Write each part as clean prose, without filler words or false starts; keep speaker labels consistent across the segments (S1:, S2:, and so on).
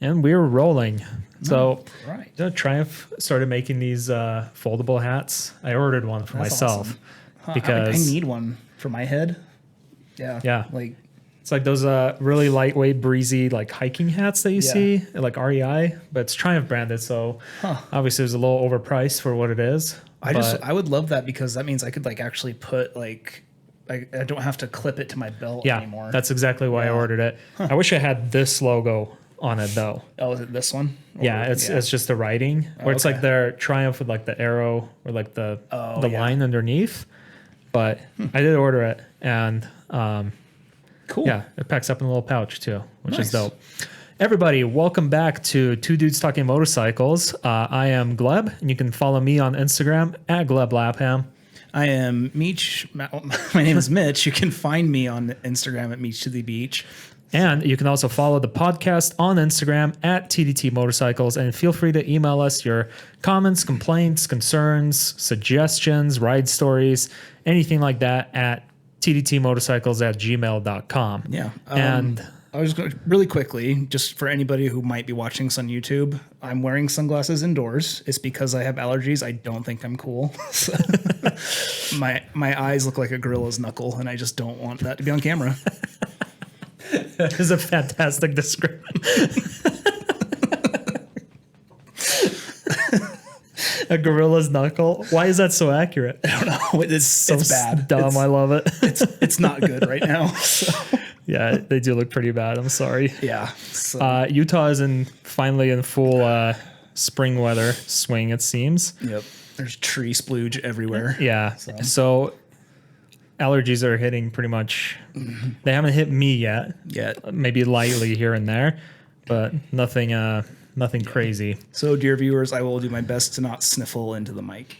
S1: And we're rolling. So
S2: right.
S1: Triumph started making these foldable hats. I ordered one for myself
S2: awesome. Huh,
S1: because
S2: I need one for my head. Yeah.
S1: Yeah.
S2: Like
S1: it's like those really lightweight, breezy, like hiking hats that you see, like REI, but it's Triumph branded. So obviously it was a little overpriced for what it is.
S2: I would love that because that means I could like actually put like, I don't have to clip it to my belt anymore.
S1: That's exactly why I ordered it. I wish I had this logo on it though.
S2: Oh, is it this one?
S1: It's just the writing where it's like their Triumph with like the arrow or like the line underneath. But I did order it, and
S2: cool.
S1: Yeah, it packs up in a little pouch too, which is dope. Everybody, welcome back to Two Dudes Talking Motorcycles. I am Gleb, and you can follow me on Instagram at Gleb Lapham.
S2: I am Mitch. My name is Mitch. You can find me on Instagram at Mitch to the Beach.
S1: And you can also follow the podcast on Instagram at tdtmotorcycles, and feel free to email us your comments, complaints, concerns, suggestions, ride stories, anything like that at tdtmotorcycles@gmail.com.
S2: Yeah.
S1: And
S2: I was going to really quickly, just for anybody who might be watching this on YouTube, I'm wearing sunglasses indoors. It's because I have allergies. I don't think I'm cool. My eyes look like a gorilla's knuckle, and I just don't want that to be on camera.
S1: That is a fantastic description. A gorilla's knuckle. Why is that so accurate?
S2: I don't know. It's bad.
S1: Dumb. I love it.
S2: It's not good right now. So.
S1: Yeah, they do look pretty bad. I'm sorry.
S2: Yeah. So.
S1: Utah is finally in full spring weather swing, it seems.
S2: Yep. There's tree splooge everywhere.
S1: Yeah. So allergies are hitting pretty much. They haven't hit me yet. Maybe lightly here and there, but nothing crazy.
S2: So, dear viewers, I will do my best to not sniffle into the mic.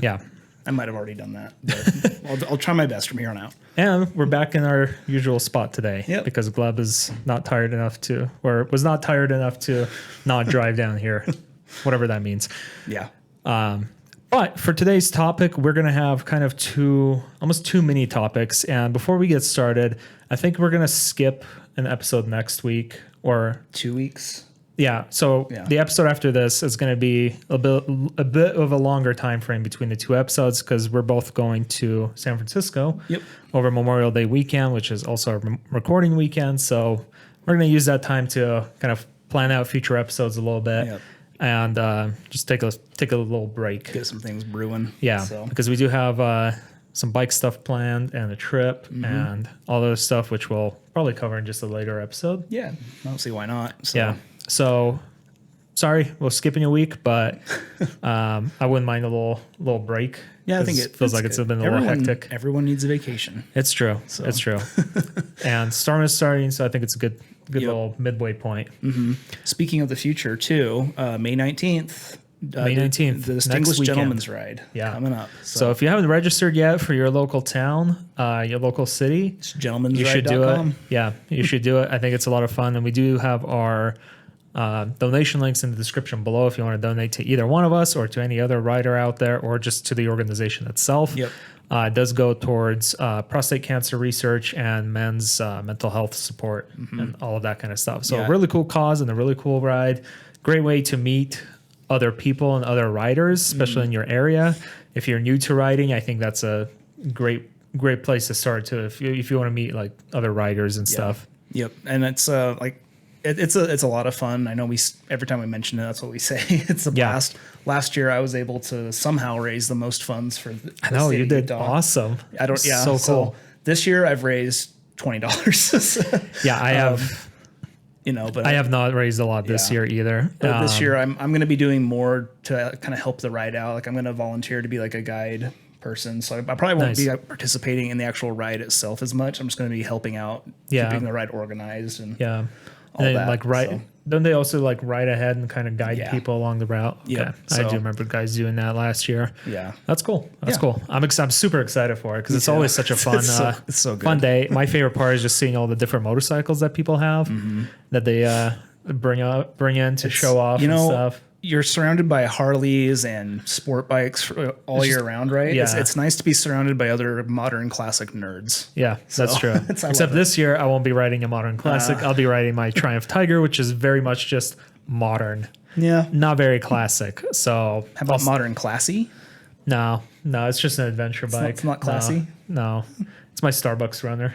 S1: Yeah.
S2: I might have already done that, but I'll try my best from here on out.
S1: And we're back in our usual spot today because Gleb is not tired enough to, or was not tired enough to not drive down here, whatever that means.
S2: Yeah.
S1: But for today's topic, we're going to have kind of almost two mini topics. And before we get started, I think we're going to skip an episode next week or
S2: 2 weeks.
S1: Yeah. So the episode after this is going to be a bit of a longer time frame between the two episodes because we're both going to San Francisco over Memorial Day weekend, which is also our recording weekend. So we're going to use that time to kind of plan out future episodes a little bit and just take a little break.
S2: Get some things brewing.
S1: Yeah, because we do have some bike stuff planned and a trip and all those stuff, which we'll probably cover in just a later episode.
S2: Yeah, I don't see why not. So.
S1: Yeah. So, sorry, we're skipping a week, but I wouldn't mind a little break.
S2: Yeah, I think
S1: it feels like it's been a little hectic.
S2: Everyone needs a vacation.
S1: It's true. So. It's true. And storm is starting, so I think it's a good little midway point.
S2: Speaking of the future, too, May 19th.
S1: May 19th.
S2: The Distinguished Gentleman's Ride coming up.
S1: So if you haven't registered yet for your local town, your local city,
S2: it's gentleman'sride.com.
S1: You should do it. Yeah, you should do it. I think it's a lot of fun. And we do have our donation links in the description below if you want to donate to either one of us or to any other rider out there or just to the organization itself.
S2: Yep.
S1: It does go towards prostate cancer research and men's mental health support and all of that kind of stuff. So a really cool cause and a really cool ride. Great way to meet other people and other riders, especially in your area. If you're new to riding, I think that's a great place to start too. If you want to meet like other riders and stuff.
S2: Yep. And it's it's a lot of fun. I know every time we mention it, that's what we say. It's a blast. Last year, I was able to somehow raise the most funds for.
S1: I know you did awesome.
S2: I don't. Yeah, so cool. So this year I've raised $20.
S1: Yeah, I have.
S2: But
S1: I have not raised a lot this year either.
S2: But this year I'm going to be doing more to kind of help the ride out. Like I'm going to volunteer to be like a guide person. So I probably won't be participating in the actual ride itself as much. I'm just going to be helping out, keeping the ride organized and all that. Don't they also like ride ahead and kind of guide people along the route?
S1: Yeah, I do remember guys doing that last year.
S2: Yeah,
S1: that's cool. That's cool. I'm super excited for it because it's always such a fun,
S2: it's so good.
S1: Fun day. My favorite part is just seeing all the different motorcycles that people have that they bring in to show off and stuff.
S2: you're surrounded by Harleys and sport bikes all year round, right?
S1: Yeah.
S2: It's nice to be surrounded by other modern classic nerds.
S1: Yeah, that's true. Except
S2: it.
S1: this year, I won't be riding a modern classic. I'll be riding my Triumph Tiger, which is very much just modern.
S2: Yeah.
S1: Not very classic. So
S2: how about modern classy?
S1: No, it's just an adventure bike.
S2: It's not classy?
S1: No. It's my Starbucks runner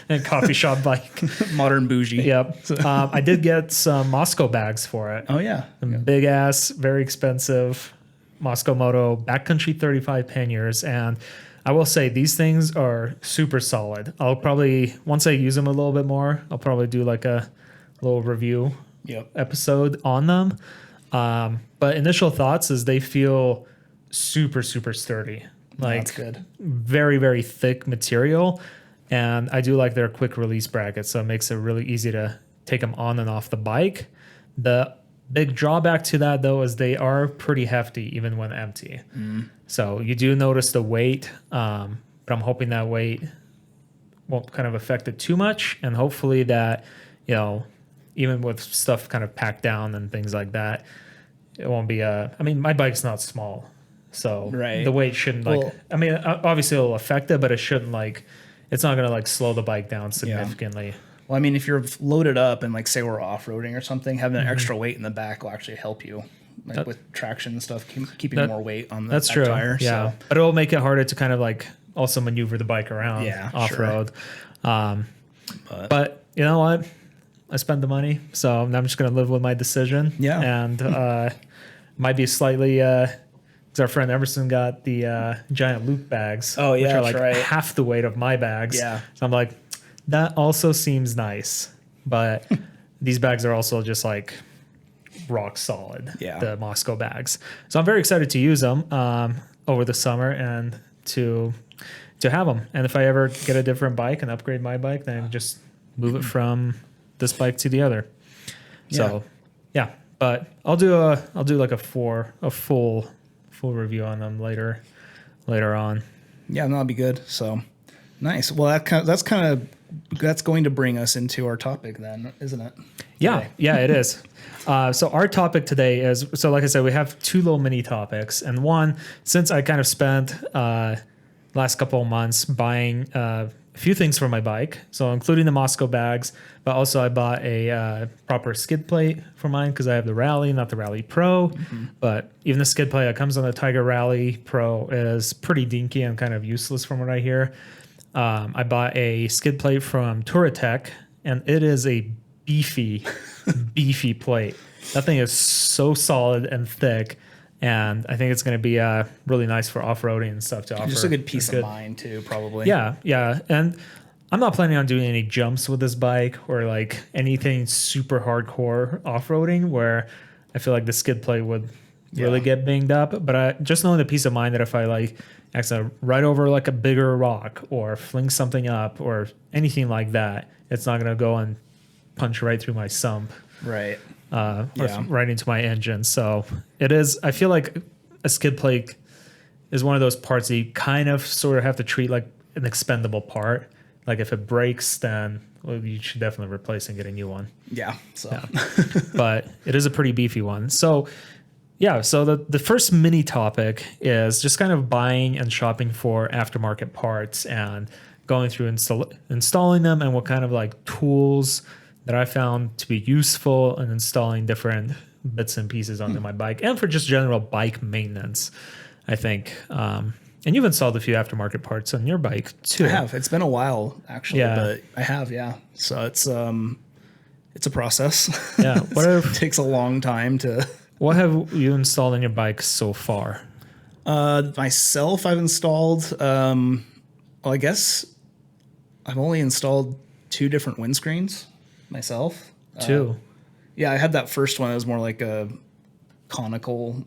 S1: and coffee shop bike.
S2: Modern bougie.
S1: Yep. I did get some Moscow bags for it.
S2: Oh, yeah.
S1: Big ass, very expensive Moscow Moto backcountry 35 panniers. And I will say these things are super solid. I'll probably, once I use them a little bit more, I'll probably do like a little review episode on them. But initial thoughts is they feel super, super sturdy. Like
S2: that's good.
S1: Very, very thick material. And I do like their quick release brackets. So it makes it really easy to take them on and off the bike. The big drawback to that, though, is they are pretty hefty even when empty. So you do notice the weight, but I'm hoping that weight won't kind of affect it too much. And hopefully that, even with stuff kind of packed down and things like that, it won't be my bike's not small. So the weight shouldn't obviously it'll affect it, but it shouldn't it's not going to slow the bike down significantly.
S2: Yeah. Well, I mean, if you're loaded up and say we're off-roading or something, having an extra weight in the back will actually help you with traction and stuff, keeping more weight on the tire.
S1: Yeah. So. But it'll make it harder to kind of also maneuver the bike around off-road. Sure. But you know what? I spent the money, so I'm just going to live with my decision. Yeah. And might be slightly... our friend Emerson got the giant loop bags, which are half the weight of my bags. Yeah. So I'm like, that also seems nice, but these bags are also just rock solid. Yeah. The Moscow bags. So I'm very excited to use them over the summer and to have them. And if I ever get a different bike and upgrade my bike, then just move it from this bike to the other. So yeah, but I'll do a full review on them later on. Yeah,
S2: that'll be good. So nice. Well, that's going to bring us into our topic then, isn't it?
S1: Yeah, it is. So our topic today is, so like I said, we have two little mini topics, and one, since I kind of spent last couple of months buying a few things for my bike, so including the Moscow bags, but also I bought a proper skid plate for mine because I have the Rally, not the Rally Pro. But even the skid plate that comes on the Tiger Rally Pro is pretty dinky and kind of useless from what I hear. I bought a skid plate from Touratech, and it is a beefy plate. That thing is so solid and thick. And I think it's going to be really nice for off-roading and stuff to offer.
S2: Just a good peace of mind too, probably.
S1: Yeah. And I'm not planning on doing any jumps with this bike or anything super hardcore off-roading where I feel like the skid plate would really get banged up. But I just knowing the peace of mind that if I accidentally ride over a bigger rock or fling something up or anything like that, it's not going to go and punch right through my sump.
S2: Right.
S1: Or right into my engine. So it is, I feel like a skid plate is one of those parts that you kind of sort of have to treat like an expendable part. Like if it breaks, then you should definitely replace and get a new one.
S2: Yeah. So,
S1: but it is a pretty beefy one. So so the first mini topic is just kind of buying and shopping for aftermarket parts and going through installing them and what kind of tools that I found to be useful in installing different bits and pieces onto my bike and for just general bike maintenance, I think. And you've installed a few aftermarket parts on your bike too.
S2: I have. It's been a while actually, but I have, So it's a process.
S1: Yeah.
S2: It takes a long time to.
S1: What have you installed on your bike so far?
S2: Myself, I've installed, I guess I've only installed 2 different windscreens. Myself.
S1: 2.
S2: I had that first one. It was more like a conical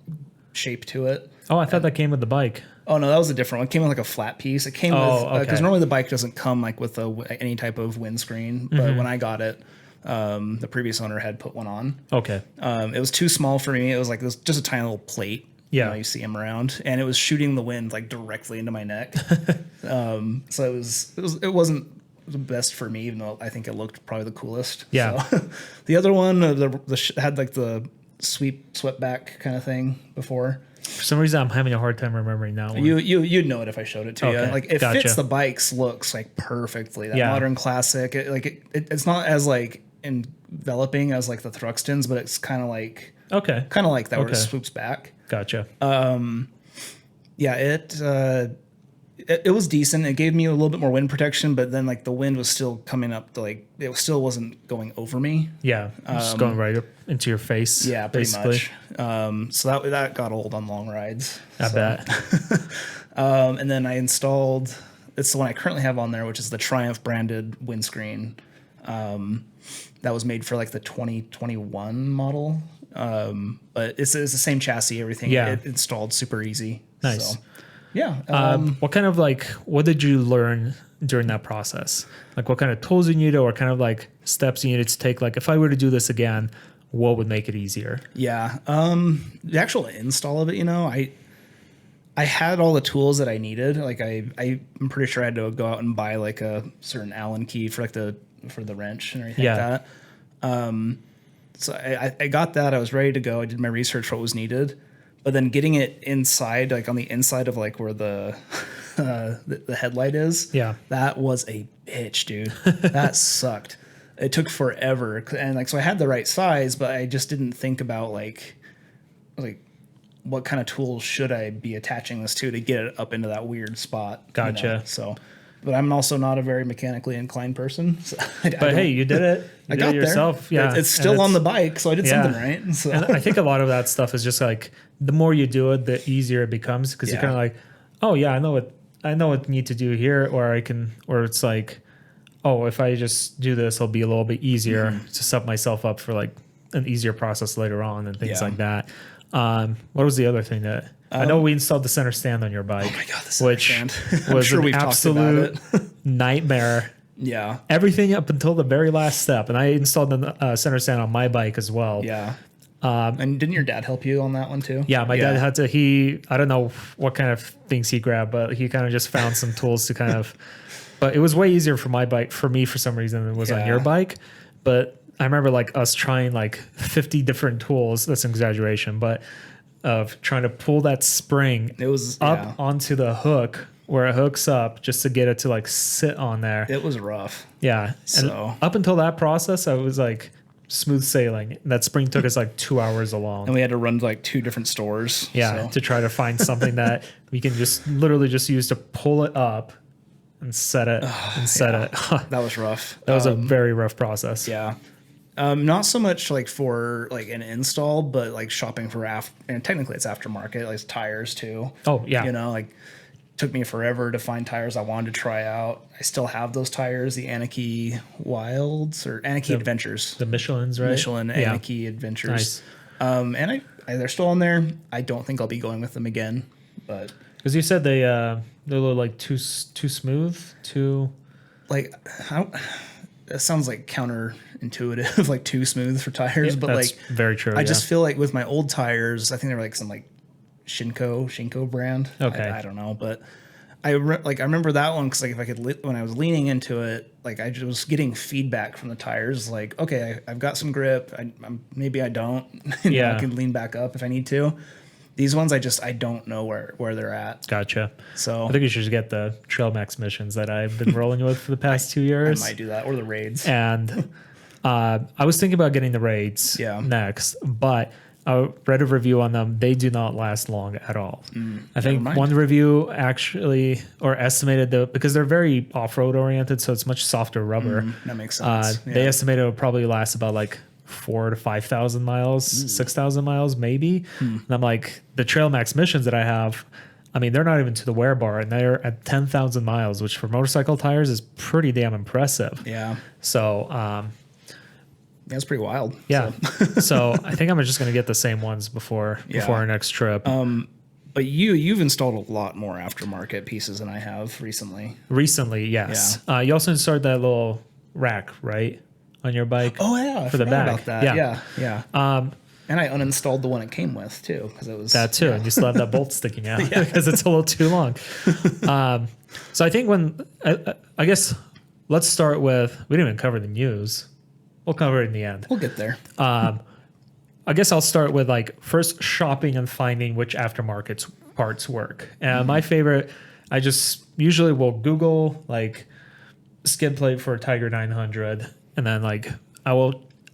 S2: shape to it.
S1: Oh, I thought that came with the bike.
S2: Oh no, that was a different one. It came with a flat piece. It came with because normally the bike doesn't come with any type of windscreen. But when I got it, the previous owner had put one on. Okay. It was too small for me. It was this just a tiny little plate. Yeah. You see them around, and it was shooting the wind directly into my neck. So it wasn't the best for me, even though I think it looked probably the coolest. Yeah. So, the other one, had the swept back kind of thing before.
S1: For some reason, I'm having a hard time remembering that one.
S2: You'd know it if I showed it to you. Like it fits the bike's looks like perfectly. That modern classic. It's not as like enveloping as like the Thruxtons, but it's kind of like that where it swoops back.
S1: Gotcha.
S2: Yeah, it was decent. It gave me a little bit more wind protection, but then like the wind was still coming up to like it still wasn't going over me.
S1: Yeah, just going right up into your face.
S2: Yeah, pretty much. So that got old on long rides.
S1: I bet.
S2: And then I installed. It's the one I currently have on there, which is the Triumph branded windscreen. That was made for like the 2021 model. But it's the same chassis, everything.
S1: Yeah.
S2: It installed super easy.
S1: Nice.
S2: So, yeah.
S1: What did you learn during that process? Like what kind of tools you needed or kind of like steps you needed to take? Like if I were to do this again, what would make it easier?
S2: Yeah. The actual install of it, I had all the tools that I needed. Like I'm pretty sure I had to go out and buy like a certain Allen key for like for the wrench and everything like that. So I got that. I was ready to go. I did my research for what was needed. But then getting it inside, like on the inside of like where the headlight is, that was a bitch, dude. That sucked. It took forever, and like so I had the right size, but I just didn't think about like what kind of tools should I be attaching this to get it up into that weird spot.
S1: Gotcha.
S2: So, but I'm also not a very mechanically inclined person. So
S1: hey, you did it. You did it yourself.
S2: There. Yeah, it's still on the bike, so I did something right. So.
S1: And I think a lot of that stuff is just like the more you do it, the easier it becomes because you're kind of like, oh yeah, I know what I need to do here, or it's like, oh, if I just do this, it'll be a little bit easier to set myself up for like an easier process later on and things like that. What was the other thing that I know we installed the center stand on your bike?
S2: Oh my god, the center stand!
S1: Was sure an absolute nightmare.
S2: Yeah,
S1: everything up until the very last step, and I installed the center stand on my bike as well.
S2: Yeah. And didn't your dad help you on that one too?
S1: Yeah, my dad had to. I don't know what kind of things he grabbed, but he kind of just found some tools to kind of. But it was way easier for my bike, for me, for some reason, than it was on your bike. But I remember like us trying like 50 different tools. That's an exaggeration, but of trying to pull that spring up onto the hook where it hooks up just to get it to like sit on there.
S2: It was rough.
S1: Yeah. So and up until that process, I was like smooth sailing. That spring took us like 2 hours along.
S2: And we had to run to like 2 different stores.
S1: Yeah. To try to find something that we can just literally just use to pull it up and set it
S2: That was rough.
S1: That was a very rough process.
S2: Yeah. Not so much like for like an install, but like shopping for and technically it's aftermarket, like tires too.
S1: Oh yeah.
S2: Like took me forever to find tires I wanted to try out. I still have those tires, the Anarchy Wilds or Anarchy Adventures.
S1: The Michelin's, right?
S2: Michelin Anarchy Adventures. Nice. And they're still on there. I don't think I'll be going with them again, but
S1: because you said they're a little like too smooth, too
S2: like that sounds like counterintuitive, like too smooth for tires, but
S1: that's
S2: like
S1: very true.
S2: I just feel like with my old tires, I think they're like some like Shinko brand.
S1: Okay,
S2: I don't know, but I remember that one because like if I could when I was leaning into it, like I just was getting feedback from the tires, like okay, I've got some grip. Maybe I don't. I can lean back up if I need to. These ones, I don't know where they're at.
S1: Gotcha.
S2: So
S1: I think you should get the Trail Max missions that I've been rolling with for the past 2 years.
S2: I might do that, or the raids.
S1: And I was thinking about getting the raids next, but I read a review on them. They do not last long at all. I think one review actually estimated because they're very off-road oriented, so it's much softer rubber.
S2: That makes sense.
S1: They estimated it would probably last about like 4,000 to 5,000 miles, 6,000 miles maybe. And I'm like, the Trail Max missions that I have, I mean, they're not even to the wear bar, and they're at 10,000 miles, which for motorcycle tires is pretty damn impressive.
S2: Yeah.
S1: So,
S2: that's pretty wild.
S1: Yeah. So I think I'm just going to get the same ones before our next trip.
S2: But you've installed a lot more aftermarket pieces than I have recently.
S1: Recently, yes. Yeah. You also installed that little rack, right? On your bike.
S2: Oh yeah,
S1: for the back.
S2: About that. Yeah. And I uninstalled the one it came with too because it was
S1: that too, and you still have that bolt sticking out because it's a little too long. So I think I guess let's start with we didn't even cover the news. We'll cover it in the end.
S2: We'll get there.
S1: I guess I'll start with like first shopping and finding which aftermarket parts work. And my favorite, I just usually will Google like skid plate for a Tiger 900, and then like I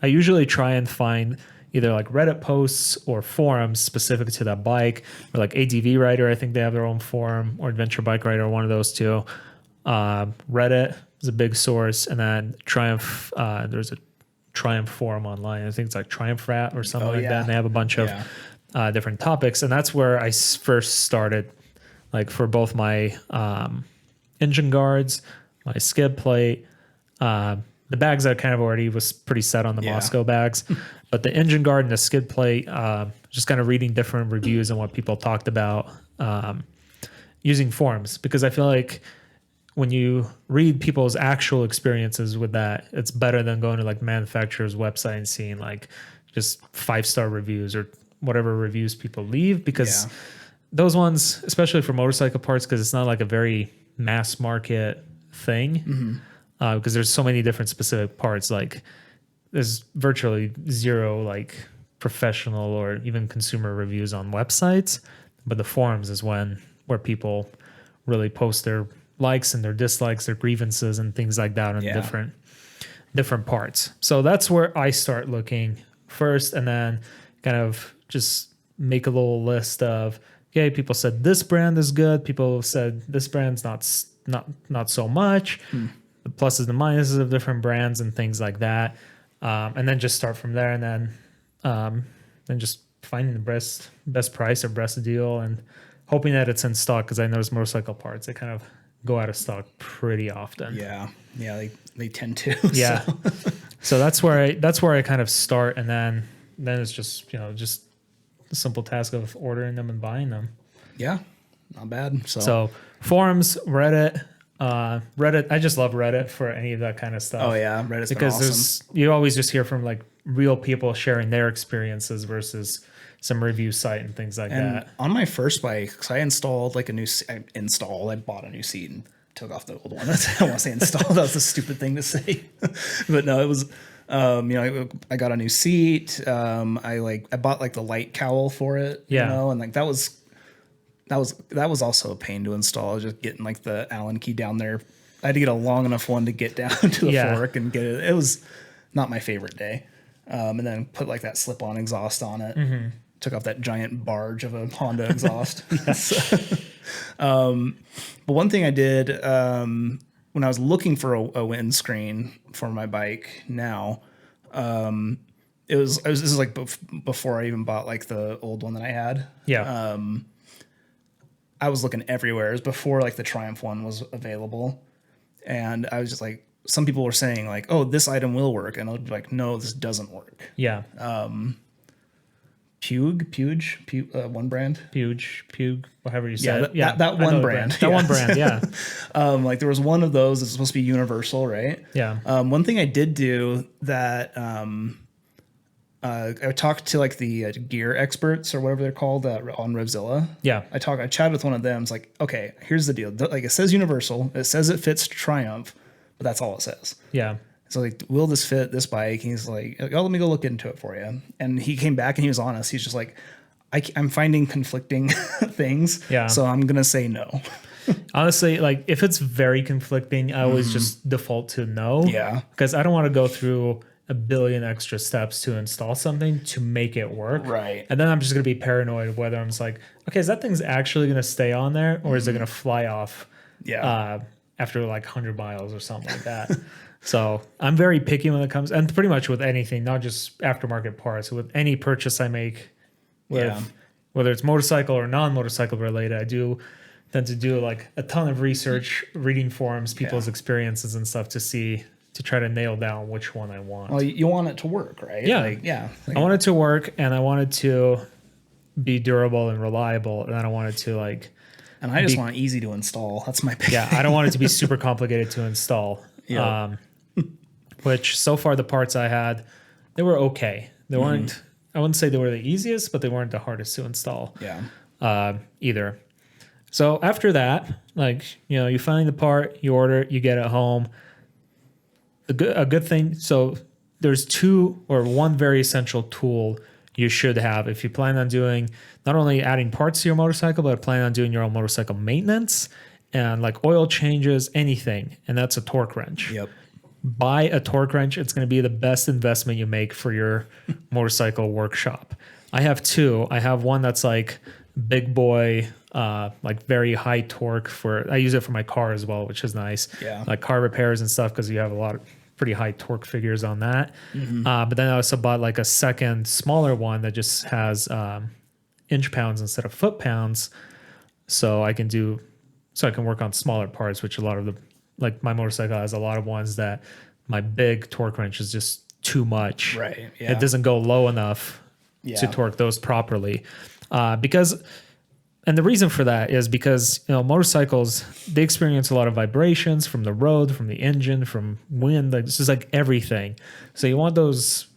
S1: usually try and find either like Reddit posts or forums specific to that bike, or like ADV Rider. I think they have their own forum, or Adventure Bike Rider, one of those two. Reddit is a big source, and then Triumph. There's a Triumph forum online. I think it's like Triumph Rat or something like that. And they have a bunch of different topics, and that's where I first started. Like for both my engine guards, my skid plate, the bags I kind of already was pretty set on the Moscow bags, but the engine guard and the skid plate, just kind of reading different reviews and what people talked about using forums, because I feel like when you read people's actual experiences with that, it's better than going to like manufacturer's website and seeing like just 5-star reviews or whatever reviews people leave, because those ones, especially for motorcycle parts, because it's not like a very mass market thing, because there's so many different specific parts. Like there's virtually zero like professional or even consumer reviews on websites, but the forums is where people really post their likes and their dislikes, their grievances and things like that on different parts. So that's where I start looking first, and then kind of just make a little list of, okay, people said this brand is good, people said this brand's not so much, the pluses and minuses of different brands and things like that, and then just start from there, and then just finding the best price or best deal, and hoping that it's in stock, because I notice motorcycle parts, they kind of go out of stock pretty often. They tend to. So that's where I kind of start, and then it's just just the simple task of ordering them and buying them.
S2: Not bad.
S1: So forums, Reddit, I just love Reddit for any of that kind of stuff.
S2: Reddit's
S1: because
S2: been awesome.
S1: You always just hear from like real people sharing their experiences versus some review site and things like that.
S2: On my first bike, because I installed like I bought a new seat and took off the old one. I don't want to say installed. That was a stupid thing to say. But no, it was, I got a new seat. I bought like the light cowl for it, and like that was also a pain to install, just getting like the Allen key down there. I had to get a long enough one to get down to the fork and get it. It was not my favorite day. And then put like that slip-on exhaust on it. Took off that giant barge of a Honda exhaust. But one thing I did when I was looking for a windscreen for my bike now, this is like before I even bought like the old one that I had. I was looking everywhere. It was before like the Triumph one was available, and I was just like, some people were saying like, "Oh, this item will work," and I'll be like, "No, this doesn't work." Puge, one brand.
S1: Puge, whatever you said.
S2: That one brand.
S1: That one brand, yeah.
S2: Like there was one of those that's supposed to be universal, right? One thing I did do that I talked to like the gear experts or whatever they're called on Revzilla. I chatted with one of them. It's like, okay, here's the deal. Like it says universal. It says it fits Triumph, but that's all it says. So like, will this fit this bike? And he's like, oh, let me go look into it for you. And he came back and he was honest. He's just like, I'm finding conflicting things. So I'm going to say no.
S1: Honestly, like if it's very conflicting, I always just default to no. Because I don't want to go through a billion extra steps to install something to make it work. And then I'm just going to be paranoid of whether I'm just like, okay, is that thing's actually going to stay on there, or is it going to fly off after like 100 miles or something like that? So I'm very picky when it comes, and pretty much with anything, not just aftermarket parts, with any purchase I make, whether it's motorcycle or non-motorcycle related, I do tend to do like a ton of research, reading forums, people's experiences and stuff to try to nail down which one I want.
S2: Well, you want it to work, right?
S1: I want it to work, and I want it to be durable and reliable, and I don't want it to like...
S2: And I just want it easy to install. That's my big
S1: I don't want it to be super complicated to install. Which so far the parts I had, they were okay. They weren't, I wouldn't say they were the easiest, but they weren't the hardest to install either. So after that, like, you find the part, you order it, you get it home. A good thing, so there's one very essential tool you should have if you plan on doing not only adding parts to your motorcycle, but plan on doing your own motorcycle maintenance and like oil changes, anything. And that's a torque wrench.
S2: Yep.
S1: Buy a torque wrench. It's going to be the best investment you make for your motorcycle workshop. I have two. I have one that's like big boy, like very high torque I use it for my car as well, which is nice.
S2: Yeah.
S1: Like car repairs and stuff, because you have a lot of pretty high torque figures on that. But then I also bought like a second smaller one that just has inch pounds instead of foot pounds. So I can work on smaller parts, which a lot of like my motorcycle has a lot of ones that my big torque wrench is just too much.
S2: Right. Yeah.
S1: It doesn't go low enough to torque those properly. And the reason for that is because, motorcycles, they experience a lot of vibrations from the road, from the engine, from wind. Like, this is like everything. So you want those,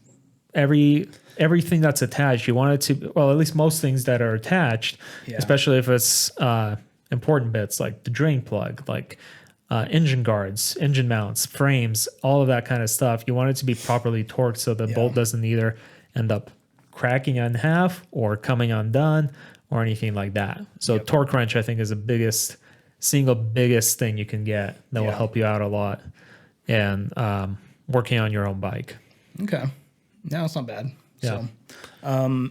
S1: everything that's attached, you want it to, well, at least most things that are attached, especially if it's important bits like the drain plug, like engine guards, engine mounts, frames, all of that kind of stuff. You want it to be properly torqued so the bolt doesn't either end up cracking in half or coming undone or anything like that. So torque wrench, I think, is the single biggest thing you can get that will help you out a lot and working on your own bike.
S2: Okay. No, it's not bad.
S1: Yeah.
S2: So,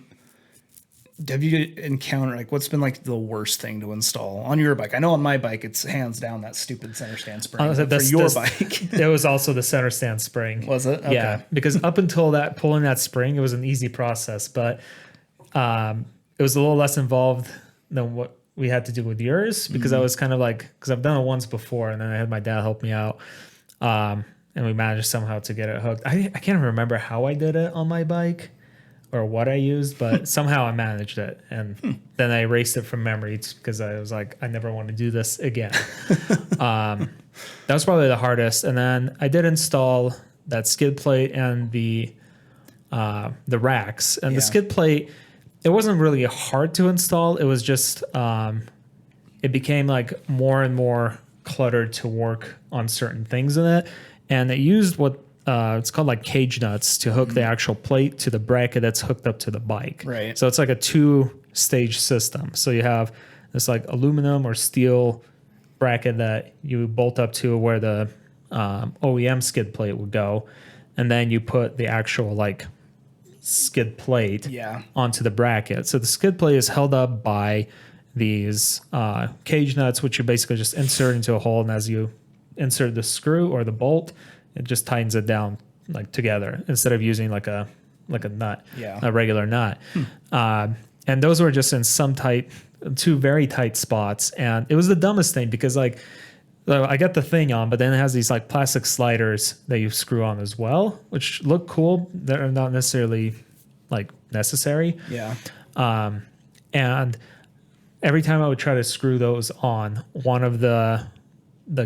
S2: have you encountered, like, what's been like the worst thing to install on your bike? I know on my bike, it's hands down that stupid center stand spring. For your bike.
S1: It was also the center stand spring.
S2: Was it? Okay.
S1: Yeah. Because up until that, pulling that spring, it was an easy process, but it was a little less involved than what we had to do with yours, because I was kind of like, because I've done it once before and then I had my dad help me out. And we managed somehow to get it hooked. I can't remember how I did it on my bike or what I used, but somehow I managed it. And then I erased it from memory because I was like, I never want to do this again. That was probably the hardest. And then I did install that skid plate and the racks. And the skid plate, it wasn't really hard to install. It was just, it became like more and more cluttered to work on certain things in it. And it used what it's called like cage nuts to hook the actual plate to the bracket that's hooked up to the bike.
S2: Right.
S1: So it's like a 2-stage system. So you have this like aluminum or steel bracket that you bolt up to where the OEM skid plate would go. And then you put the actual like skid plate onto the bracket. So the skid plate is held up by these cage nuts, which you basically just insert into a hole. And as you insert the screw or the bolt, it just tightens it down like together instead of using like a nut, a regular nut. And those were just in two very tight spots. And it was the dumbest thing because like I got the thing on, but then it has these like plastic sliders that you screw on as well, which look cool. They're not necessarily like necessary.
S2: Yeah.
S1: And every time I would try to screw those on, one of the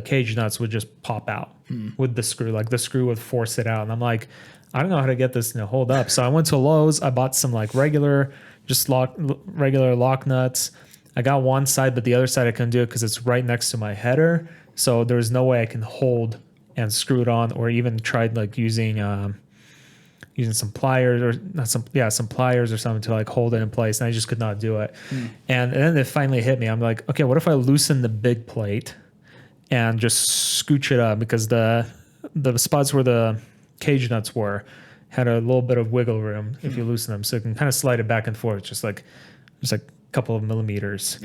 S1: cage nuts would just pop out with the screw. Like the screw would force it out. And I'm like, I don't know how to get this to hold up. So I went to Lowe's. I bought some like regular lock nuts. I got one side, but the other side I couldn't do it because it's right next to my header. So there's no way I can hold and screw it on, or even tried like using some pliers some pliers or something to like hold it in place. And I just could not do it. And then it finally hit me. I'm like, okay, what if I loosen the big plate and just scooch it up, because the spots where the cage nuts were had a little bit of wiggle room if you loosen them, so you can kind of slide it back and forth, just like a couple of millimeters.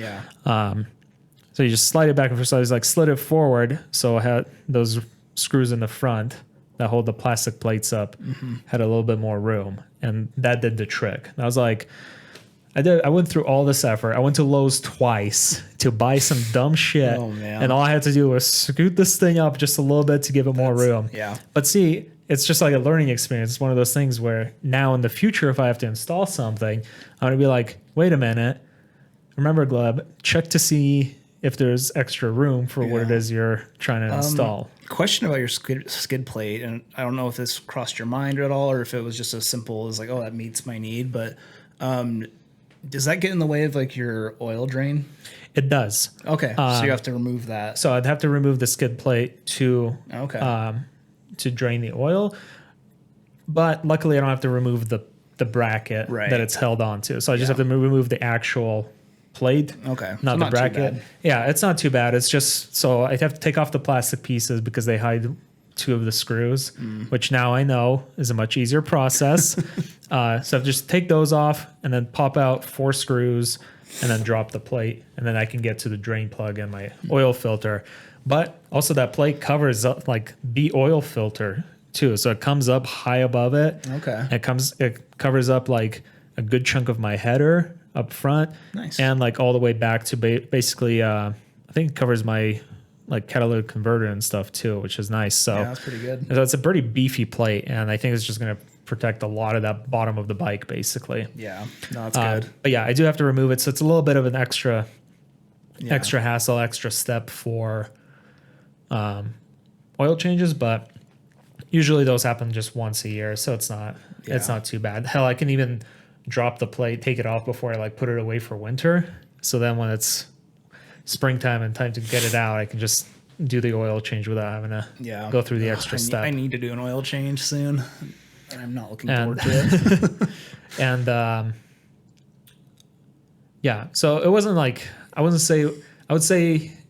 S1: So you just slide it back and forth. So I just like slid it forward, so I had those screws in the front that hold the plastic plates up had a little bit more room, and that did the trick. And I was like, I went through all this effort. I went to Lowe's twice to buy some dumb shit.
S2: Oh, man.
S1: And all I had to do was scoot this thing up just a little bit to give it more room.
S2: Yeah.
S1: But see, it's just like a learning experience. It's one of those things where now in the future, if I have to install something, I'm going to be like, wait a minute. Remember, Gleb, check to see if there's extra room for what it is you're trying to install.
S2: Question about your skid plate, and I don't know if this crossed your mind at all or if it was just as simple as like, oh, that meets my need, but does that get in the way of like your oil drain?
S1: It does.
S2: Okay, so you have to remove that.
S1: So I'd have to remove the skid plate to drain the oil. But luckily, I don't have to remove the the bracket
S2: Right.
S1: that it's held onto. So I just have to remove the actual plate.
S2: Okay.
S1: Not
S2: So
S1: the
S2: too
S1: bracket.
S2: bad.
S1: Yeah, it's not too bad. It's just, so I have to take off the plastic pieces because they hide 2 of the screws, which now I know is a much easier process. So just take those off and then pop out 4 screws and then drop the plate. And then I can get to the drain plug and my oil filter. But also that plate covers up like the oil filter too. So it comes up high above it.
S2: Okay.
S1: It covers up like a good chunk of my header up front.
S2: Nice.
S1: And like all the way back to basically, I think it covers my like catalytic converter and stuff too, which is nice. So
S2: Yeah, that's pretty good.
S1: So it's a pretty beefy plate, and I think it's just going to protect a lot of that bottom of the bike, basically.
S2: Yeah, no, that's good.
S1: But yeah, I do have to remove it, so it's a little bit of an extra hassle, extra step for oil changes. But usually those happen just once a year, so it's not too bad. Hell, I can even drop the plate, take it off before I like put it away for winter. So then when it's springtime and time to get it out, I can just do the oil change without having to go through the extra step.
S2: I need to do an oil change soon, and I'm not looking forward to it.
S1: And yeah, so it wasn't like, I would say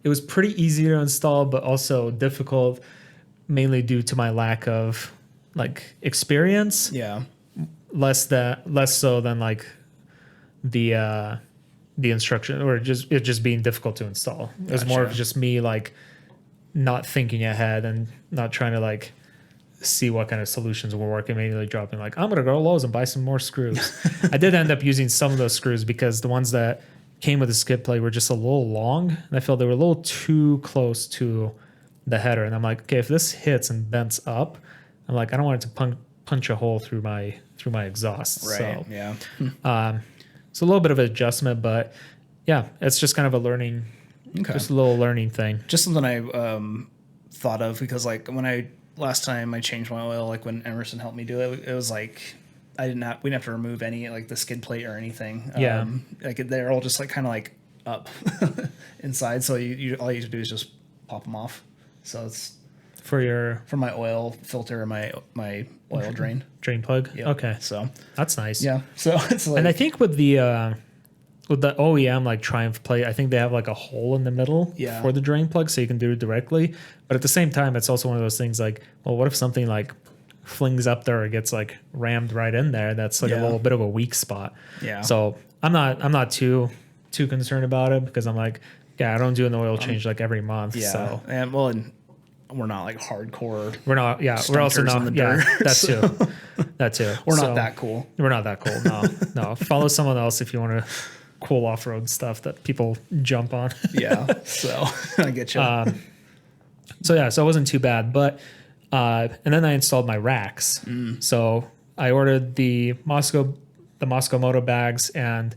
S1: it was pretty easy to install, but also difficult, mainly due to my lack of like experience.
S2: Yeah.
S1: Less so than like the instruction, or it just being difficult to install. It was more of just me like not thinking ahead and not trying to like see what kind of solutions were working, mainly dropping like, I'm gonna go to Lowe's and buy some more screws. I did end up using some of those screws because the ones that came with the skid plate were just a little long, and I felt they were a little too close to the header. And I'm like, okay, if this hits and bends up, I'm like, I don't want it to punch a hole through my exhaust.
S2: Right.
S1: So,
S2: yeah.
S1: it's a little bit of an adjustment, but yeah, it's just kind of a learning, just a little learning thing.
S2: Just something I thought of, because like when last time I changed my oil, like when Emerson helped me do it, it was like we didn't have to remove any like the skid plate or anything.
S1: Yeah.
S2: Like they're all just like kind of like up inside. So you all you have to do is just pop them off. So it's for my oil filter and my oil drain
S1: plug.
S2: Yep.
S1: Okay.
S2: So
S1: that's nice.
S2: yeah. So it's like,
S1: and I think with the OEM like Triumph plate, I think they have like a hole in the middle for the drain plug, so you can do it directly. But at the same time, it's also one of those things like, well, what if something like flings up there or gets like rammed right in there? That's like a little bit of a weak spot. Yeah. So I'm not too concerned about it, because I'm like, I don't do an oil change like every month.
S2: Yeah.
S1: So
S2: and we're not like hardcore.
S1: We're not. Yeah. We're also not. Yeah. That too. That too.
S2: We're not that cool.
S1: We're not that cool. No. Follow someone else if you want to cool off-road stuff that people jump on.
S2: Yeah. So I get you.
S1: So it wasn't too bad, but and then I installed my racks. So I ordered the Moscow Moto bags, and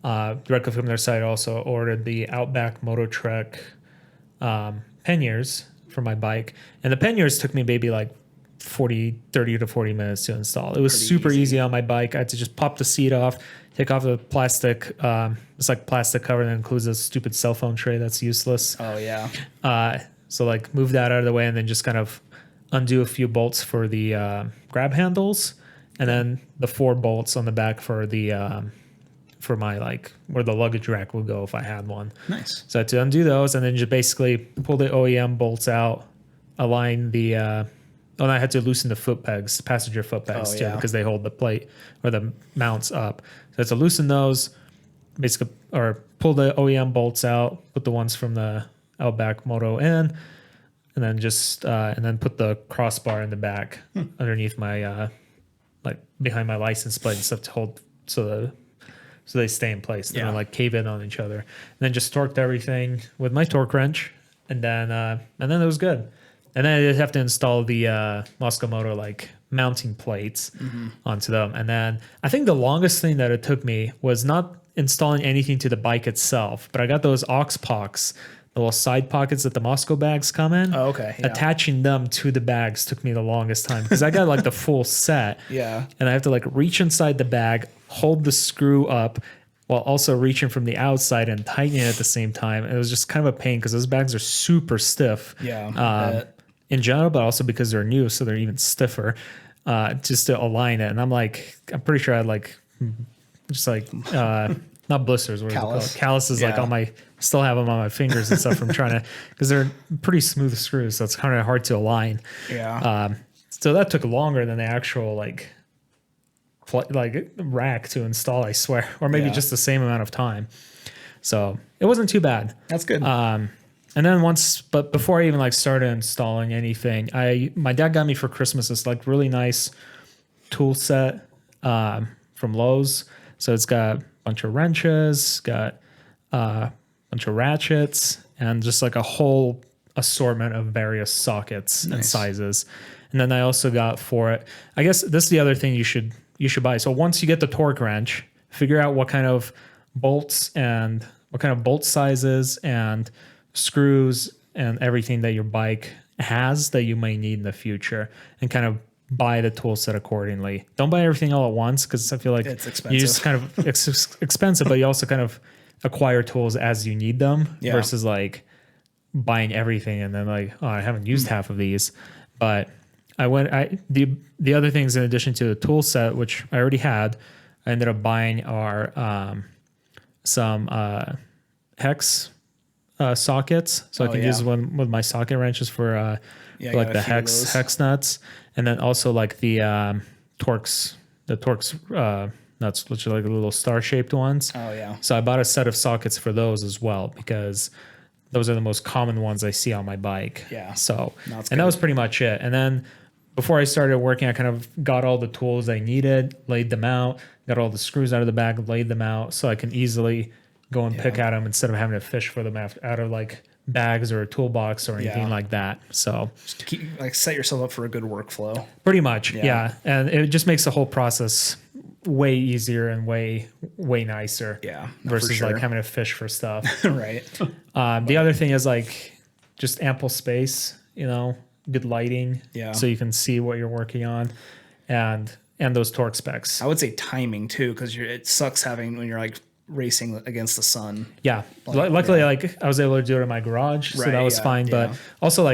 S1: directly from their site also ordered the Outback Moto Trek panniers for my bike. And the panniers took me maybe like 30 to 40 minutes to install. It was super easy on my bike. I had to just pop the seat off, take off the plastic, it's like plastic cover that includes a stupid cell phone tray that's useless.
S2: Oh yeah.
S1: So like move that out of the way, and then just kind of undo a few bolts for the grab handles, and then the 4 bolts on the back for the for my like where the luggage rack would go if I had one.
S2: Nice.
S1: So I had to undo those, and then just basically pull the OEM bolts out, align the and I had to loosen the foot pegs, passenger foot pegs too, because they hold the plate or the mounts up. So I had to loosen those, basically, or pull the OEM bolts out, put the ones from the Outback Moto in, and then just and then put the crossbar in the back underneath my like behind my license plate and stuff to hold so they stay in place. They don't like cave in on each other. And then just torqued everything with my torque wrench, and then it was good. And then I did have to install the Moscow Moto like mounting plates onto them. And then I think the longest thing that it took me was not installing anything to the bike itself, but I got those aux pockets, the little side pockets that the Moscow bags come in.
S2: Oh, okay. Yeah.
S1: Attaching them to the bags took me the longest time, because I got like the full set.
S2: Yeah.
S1: And I have to like reach inside the bag, hold the screw up while also reaching from the outside and tightening it at the same time. And it was just kind of a pain, because those bags are super stiff.
S2: Yeah.
S1: In general, but also because they're new, so they're even stiffer. just to align it. And I'm pretty sure I had just not blisters, what is it called? Calluses, like on my, still have them on my fingers and stuff from trying to, because they're pretty smooth screws, so it's kind of hard to align.
S2: Yeah.
S1: So that took longer than the actual rack to install, I swear, or maybe just the same amount of time. So it wasn't too bad.
S2: That's good.
S1: And then but before I even started installing anything, my dad got me for Christmas this really nice tool set from Lowe's. So it's got a bunch of wrenches, got a bunch of ratchets, and just a whole assortment of various sockets and sizes. And then I also got for it, I guess this is the other thing you should buy. So once you get the torque wrench, figure out what kind of bolts and what kind of bolt sizes and screws and everything that your bike has that you may need in the future, and kind of buy the tool set accordingly. Don't buy everything all at once, because I feel like
S2: it's expensive.
S1: You just it's expensive, but you also kind of acquire tools as you need them versus buying everything and then I haven't used half of these. But the other things in addition to the tool set, which I already had, I ended up buying are some hex sockets, so I can use one with my socket wrenches for the hex nuts, and then also the Torx nuts, which are a little star shaped ones.
S2: Oh yeah.
S1: So I bought a set of sockets for those as well, because those are the most common ones I see on my bike.
S2: Yeah.
S1: So that was pretty much it. And then before I started working, I kind of got all the tools I needed, laid them out, got all the screws out of the bag, laid them out, so I can easily go and pick at them instead of having to fish for them out of bags or a toolbox or anything like that. So
S2: just keep set yourself up for a good workflow.
S1: Pretty much, yeah. And it just makes the whole process way easier and way nicer.
S2: Yeah,
S1: versus having to fish for stuff.
S2: Right.
S1: The other thing is just ample space, good lighting, so you can see what you're working on, and those torque specs.
S2: I would say timing too, because it sucks when you're racing against the sun.
S1: Yeah. Luckily, I was able to do it in my garage, so that was fine. But also,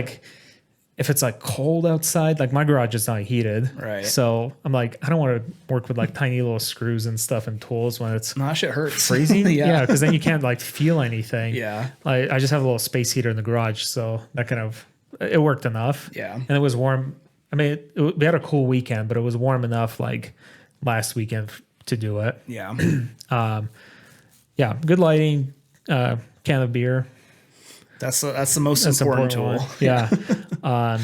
S1: if it's cold outside, my garage is not heated,
S2: right?
S1: So I'm I don't want to work with tiny little screws and stuff and tools when it's
S2: shit hurts.
S1: Freezing. Yeah, because then you can't feel anything.
S2: Yeah.
S1: I just have a little space heater in the garage, so that it worked enough.
S2: Yeah.
S1: And it was warm. I mean, we had a cool weekend, but it was warm enough last weekend to do it.
S2: Yeah.
S1: Yeah, good lighting, can of beer.
S2: That's the most important tool.
S1: Yeah. And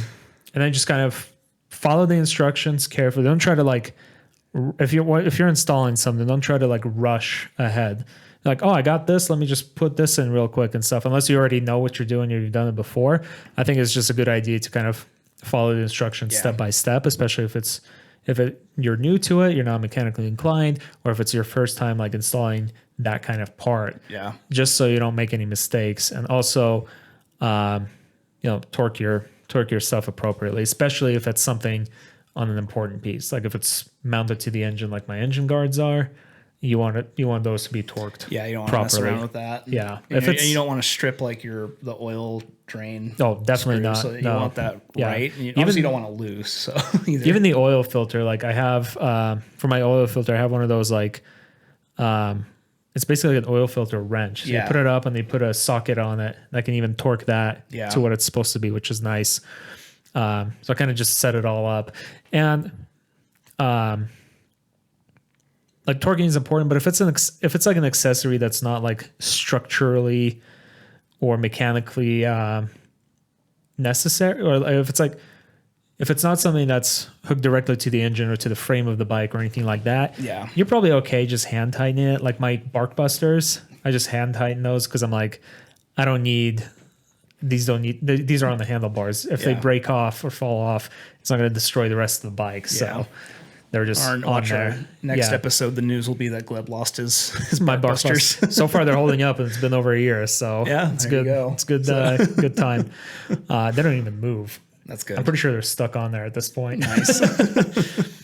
S1: then just kind of follow the instructions carefully. Don't try to if you're installing something, don't try to rush ahead. Oh, I got this, let me just put this in real quick and stuff. Unless you already know what you're doing or you've done it before, I think it's just a good idea to kind of follow the instructions step by step, especially if you're new to it, you're not mechanically inclined, or if it's your first time installing that kind of part.
S2: Yeah. Just
S1: so you don't make any mistakes, and also, torque your stuff appropriately, especially if it's something on an important piece. If it's mounted to the engine, like my engine guards are, you want those to be torqued.
S2: Yeah, you don't want
S1: properly.
S2: to mess around with that.
S1: Yeah,
S2: and you don't want to strip the oil drain.
S1: Oh, definitely not.
S2: So you want that right. And you don't want to lose. So either.
S1: Even the oil filter, I have for my oil filter, I have one of those it's basically an oil filter wrench. So you put it up and they put a socket on it. And I can even torque that to what it's supposed to be, which is nice. So I kind of just set it all up, and torquing is important. But if it's an accessory that's not structurally or mechanically necessary, or if it's not something that's hooked directly to the engine or to the frame of the bike or anything like that, you're probably okay just hand tightening it. My bark busters, I just hand tighten those because I'm I don't need these. These are on the handlebars. If they break off or fall off, it's not going to destroy the rest of the bike. So they're just on there.
S2: Next episode, the news will be that Gleb lost his
S1: my
S2: bark busters.
S1: So far, they're holding up, and it's been over a year. So it's good. It's good. Good time. They don't even move.
S2: That's good.
S1: I'm pretty sure they're stuck on there at this point.
S2: Nice.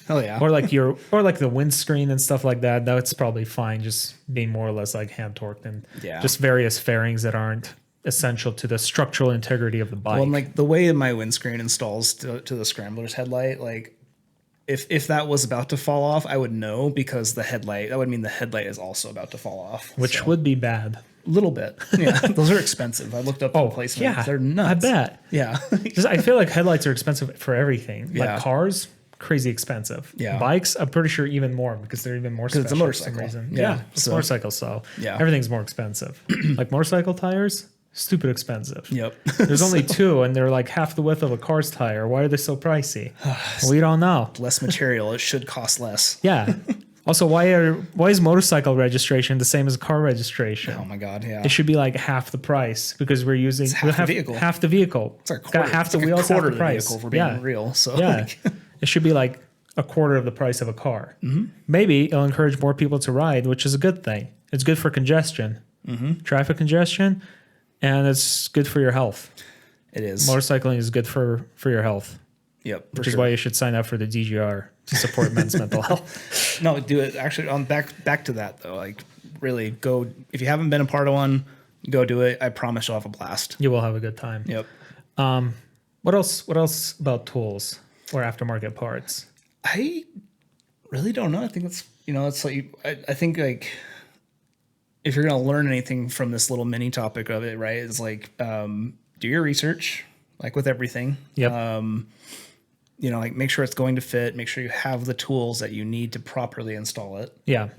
S2: Hell yeah.
S1: Or the windscreen and stuff like that. That's probably fine. Just being more or less hand torqued, and just various fairings that aren't essential to the structural integrity of the bike.
S2: Well, and the way my windscreen installs to the scrambler's headlight, if that was about to fall off, I would know, because that would mean the headlight is also about to fall off.
S1: Which would be bad.
S2: A little bit. Yeah. Those are expensive. I looked up the replacement.
S1: Yeah.
S2: They're nuts.
S1: I bet.
S2: Yeah.
S1: I feel like headlights are expensive for everything.
S2: Yeah.
S1: Like cars, crazy expensive.
S2: Yeah.
S1: Bikes, I'm pretty sure even more, because they're even more special
S2: it's a motorcycle.
S1: for some reason.
S2: Yeah.
S1: It's a motorcycle, so
S2: Yeah.
S1: everything's more expensive. Like motorcycle tires, stupid expensive.
S2: Yep.
S1: There's only 2, and they're like half the width of a car's tire. Why are they so pricey? We don't know.
S2: Less material. It should cost less.
S1: Yeah. Also, why is motorcycle registration the same as car registration?
S2: Oh my God. Yeah.
S1: It should be like half the price, because we're using
S2: half the vehicle.
S1: Half the vehicle.
S2: It's like
S1: got half the wheels, half the price.
S2: Vehicle, for being real. So
S1: yeah, it should be like a quarter of the price of a car.
S2: Mm-hmm.
S1: Maybe it'll encourage more people to ride, which is a good thing. It's good for congestion, traffic congestion, and it's good for your health.
S2: It is.
S1: Motorcycling is good for your health.
S2: Yep.
S1: Which is why you should sign up for the DGR to support men's mental health.
S2: No, do it. Actually, on back to that though. Like, really go. If you haven't been a part of one, go do it. I promise you'll have a blast.
S1: You will have a good time.
S2: Yep.
S1: What else about tools or aftermarket parts?
S2: I really don't know. I think it's like, I think like, if you're going to learn anything from this little mini topic of it, right, it's like, do your research, like with everything.
S1: Yep.
S2: Like make sure it's going to fit, make sure you have the tools that you need to properly install it.
S1: Yeah.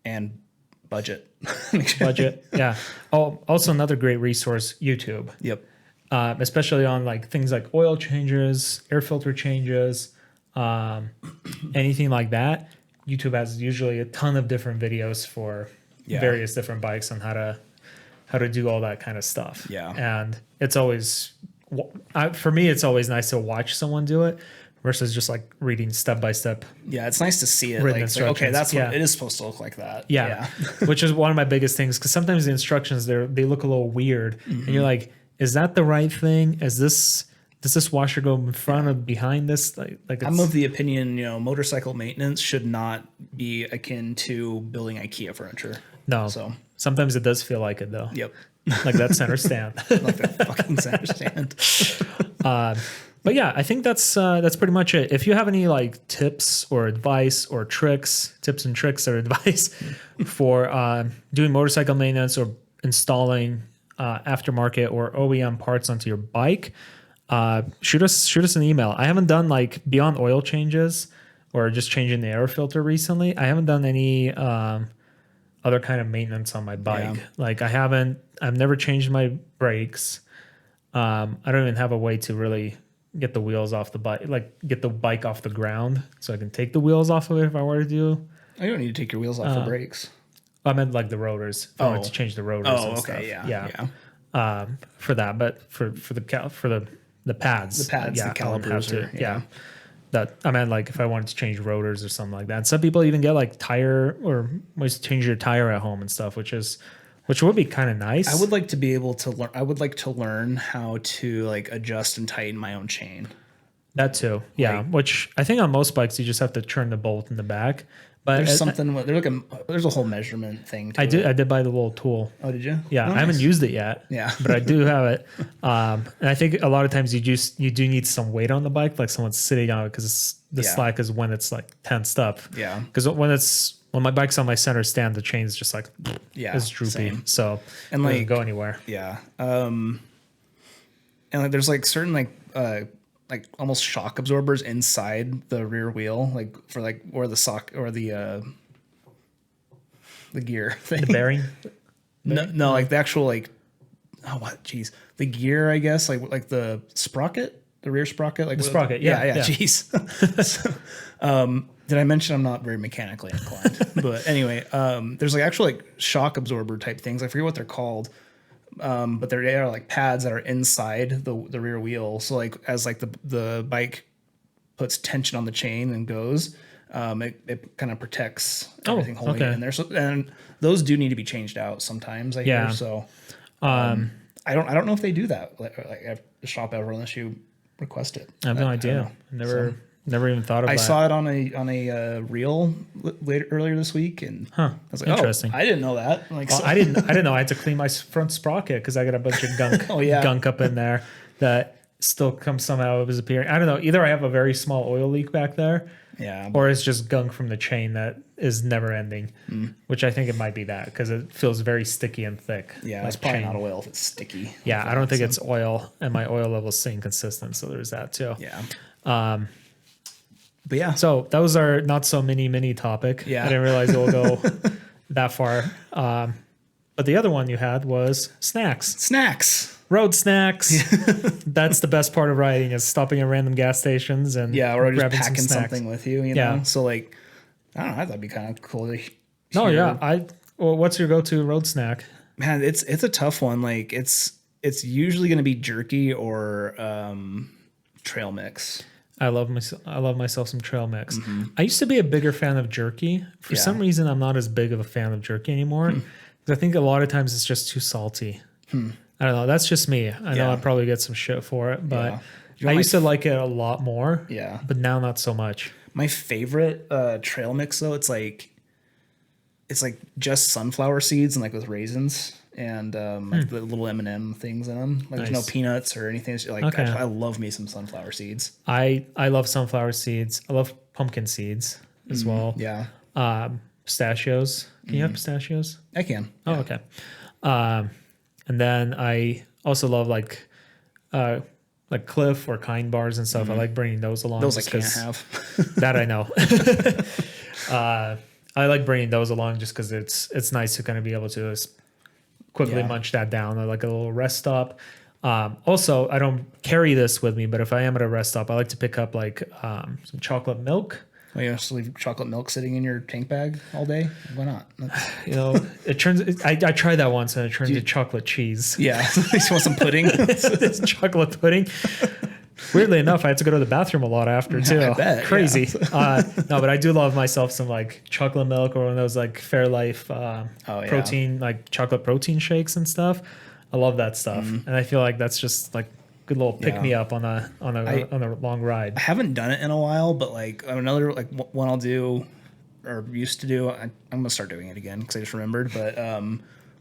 S2: And budget.
S1: Budget. Yeah. Oh, also another great resource, YouTube.
S2: Yep.
S1: Especially on like things like oil changes, air filter changes, anything like that. YouTube has usually a ton of different videos for various different bikes on how to do all that kind of stuff.
S2: Yeah.
S1: And it's always, for me, it's always nice to watch someone do it versus just like reading step by step.
S2: Yeah, it's nice to see it.
S1: Like,
S2: okay, that's what it is supposed to look like that.
S1: Yeah. Which is one of my biggest things, because sometimes the instructions they look a little weird, and you're like, is that the right thing? Does this washer go in front or behind this? Like
S2: I'm of the opinion, motorcycle maintenance should not be akin to building IKEA furniture.
S1: No.
S2: So
S1: sometimes it does feel like it though.
S2: Yep.
S1: Like that center stand.
S2: Like that fucking center stand.
S1: But yeah, I think that's pretty much it. If you have any like tips or advice or tips and tricks or advice for doing motorcycle maintenance or installing aftermarket or OEM parts onto your bike, shoot us an email. I haven't done like beyond oil changes or just changing the air filter recently. I haven't done any other kind of maintenance on my bike.
S2: Yeah.
S1: Like I've never changed my brakes. I don't even have a way to really get the wheels off the bike, like get the bike off the ground so I can take the wheels off of it if I were to do.
S2: You don't need to take your wheels off for brakes.
S1: I meant like the rotors. If I wanted to change the rotors.
S2: Oh,
S1: and
S2: okay,
S1: stuff.
S2: yeah.
S1: For that, but for the pads,
S2: the calipers,
S1: yeah. That I meant like if I wanted to change rotors or something like that. And some people even get like tire or ways to change your tire at home and stuff, which would be kind of nice.
S2: I would like to be able to learn. I would like to learn how to like adjust and tighten my own chain.
S1: That too, yeah. Which I think on most bikes you just have to turn the bolt in the back. But
S2: there's a whole measurement thing.
S1: I did buy the little tool.
S2: Oh, did you?
S1: Yeah,
S2: oh,
S1: I haven't used it yet.
S2: Yeah,
S1: but I do have it. And I think a lot of times you do need some weight on the bike, like someone's sitting on it, because the slack is when it's like tensed up.
S2: Yeah,
S1: because when my bike's on my center stand, the chain's just like it's droopy.
S2: Same.
S1: So
S2: and
S1: it
S2: like
S1: doesn't go anywhere.
S2: Yeah, and like there's like certain like almost shock absorbers inside the rear wheel, like for like or the sock or the gear thing.
S1: The bearing.
S2: No, like the actual like the gear, I guess, like the sprocket, the rear sprocket, like
S1: the sprocket. Yeah.
S2: Jeez. So, did I mention I'm not very mechanically inclined? But anyway, there's like actual like shock absorber type things. I forget what they're called. But they are like pads that are inside the rear wheel. So like as like the bike puts tension on the chain and goes, it kind of protects everything holding it in there. So and those do need to be changed out sometimes. I hear. So I don't know if they do that like at the shop ever unless you request it.
S1: I have no idea. Never even thought of that.
S2: I saw it on a reel earlier this week, and I was like,
S1: interesting.
S2: I didn't know that. Like,
S1: I didn't know I had to clean my front sprocket because I got a bunch of gunk gunk up in there that still comes somehow it was appearing. I don't know. Either I have a very small oil leak back there, or it's just gunk from the chain that is never ending. Which I think it might be that because it feels very sticky and thick.
S2: Yeah,
S1: like
S2: it's probably
S1: chain.
S2: not oil if it's sticky.
S1: Yeah, I don't think it's oil, and my oil level's staying consistent, so there's that too.
S2: Yeah.
S1: But yeah, so that was our not so mini topic.
S2: Yeah,
S1: I didn't realize it will go that far. But the other one you had was snacks. Road snacks. That's the best part of riding is stopping at random gas stations and
S2: or just packing something with you. You know, so like I don't know. I thought that'd be kind of cool to hear.
S1: Oh yeah, well, what's your go-to road snack?
S2: Man, it's a tough one. Like it's usually going to be jerky or trail mix.
S1: I love myself some trail mix. I used to be a bigger fan of jerky. For some reason, I'm not as big of a fan of jerky anymore. I think a lot of times it's just too salty. I don't know. That's just me. I know I'll probably get some shit for it, but I used to like it a lot more.
S2: Yeah.
S1: But now not so much.
S2: My favorite trail mix though, it's like just sunflower seeds and like with raisins and like the little M&M things in them. Like there's no peanuts or anything. It's like I love me some sunflower seeds.
S1: I love sunflower seeds. I love pumpkin seeds as well.
S2: Yeah.
S1: Pistachios. Can you have pistachios?
S2: I can.
S1: Oh, okay. And then I also love like Cliff or Kind bars and stuff. I like bringing those along.
S2: Those I can't have.
S1: That I know. I like bringing those along just because it's nice to kind of be able to quickly munch that down. I like a little rest stop. Also, I don't carry this with me, but if I am at a rest stop, I like to pick up like some chocolate milk.
S2: Oh, you just leave chocolate milk sitting in your tank bag all day? Why not?
S1: It turns. I tried that once and it turned into chocolate cheese.
S2: Yeah, you just want some pudding.
S1: It's chocolate pudding. Weirdly enough, I had to go to the bathroom a lot after too.
S2: I bet,
S1: Crazy. No, but I do love myself some like chocolate milk or one of those like Fairlife protein, like chocolate protein shakes and stuff. I love that stuff, and I feel like that's just like good little pick me up on a long ride.
S2: I haven't done it in a while, but like another like one I'll do or used to do. I'm gonna start doing it again because I just remembered. But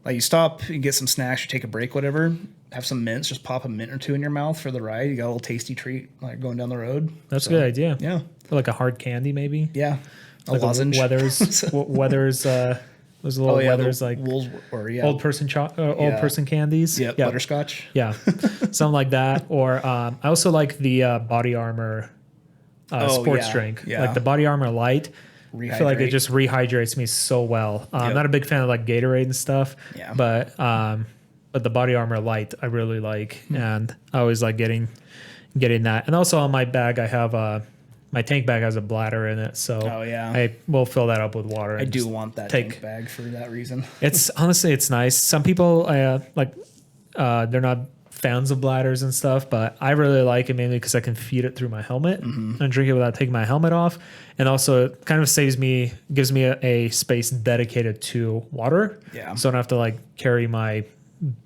S2: like you stop, you get some snacks, you take a break, whatever. Have some mints, just pop a mint or two in your mouth for the ride. You got a little tasty treat like going down the road.
S1: That's a good idea.
S2: Yeah,
S1: like a hard candy maybe.
S2: Yeah,
S1: like a lozenge. Weathers. Those little Weathers like old person person candies.
S2: Yeah, butterscotch.
S1: Yeah, something like that. Or I also like the Body Armor sports drink, like the Body Armor Light. I feel like it just rehydrates me so well. I'm not a big fan of like Gatorade and stuff. Yeah. But the Body Armor Light I really like, and I always like getting that. And also on my bag I have my tank bag has a bladder in it, so I will fill that up with water.
S2: I do want that tank bag for that reason.
S1: It's honestly it's nice. Some people they're not fans of bladders and stuff, but I really like it mainly because I can feed it through my helmet and drink it without taking my helmet off, and also it kind of gives me a space dedicated to water. Yeah, so I don't have to like carry my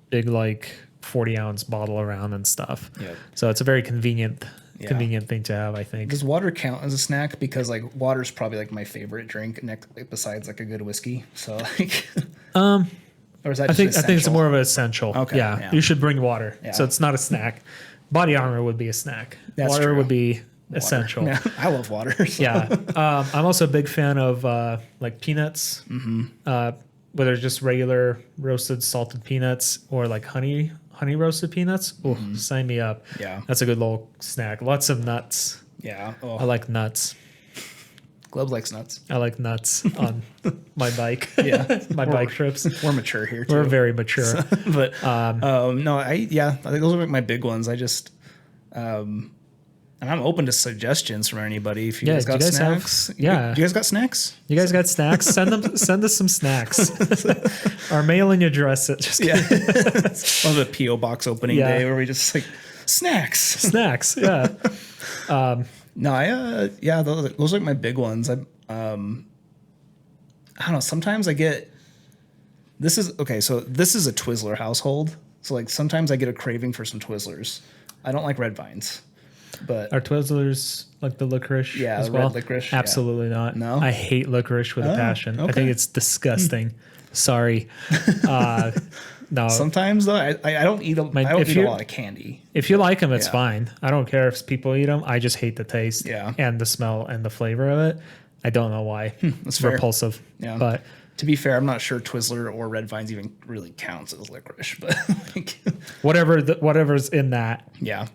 S1: big like 40-ounce bottle around and stuff. Yeah, so it's a very convenient thing to have, I think.
S2: Does water count as a snack? Because like water's probably like my favorite drink besides like a good whiskey. So like, or is that? I think
S1: it's more of an essential. Okay, yeah, you should bring water. Yeah. So it's not a snack. Body Armor would be a snack. Water would be essential.
S2: Yeah, I love water. So.
S1: Yeah, I'm also a big fan of like peanuts. Whether it's just regular roasted salted peanuts or like honey roasted peanuts. Oh, sign me up. Yeah. That's a good little snack. Lots of nuts. Yeah. Oh. I like nuts.
S2: Gleb likes nuts.
S1: I like nuts on my bike. Yeah. Bike trips.
S2: We're mature here too.
S1: We're very mature.
S2: So, but no, I think those are like my big ones. I just and I'm open to suggestions from anybody. If you guys got snacks, you guys got snacks.
S1: You guys got snacks. Send us some snacks. Our mailing address. Just
S2: on the PO box opening day where we just like snacks. Yeah. No, those are like my big ones. I don't know. Sometimes I get. This is a Twizzler household. So like sometimes I get a craving for some Twizzlers. I don't like red vines. But
S1: are Twizzlers like the licorice?
S2: Yeah,
S1: as
S2: the
S1: well?
S2: red licorice.
S1: Absolutely not.
S2: No,
S1: I hate licorice with a passion. Okay. I think it's disgusting. Sorry. No.
S2: Sometimes though, I don't eat them. I don't eat a lot of candy.
S1: If you like them, it's fine. I don't care if people eat them. I just hate the taste and the smell and the flavor of it. I don't know why.
S2: That's
S1: repulsive.
S2: Yeah.
S1: But
S2: to be fair, I'm not sure Twizzler or Red Vines even really counts as licorice, but like,
S1: whatever's in that.
S2: Yeah.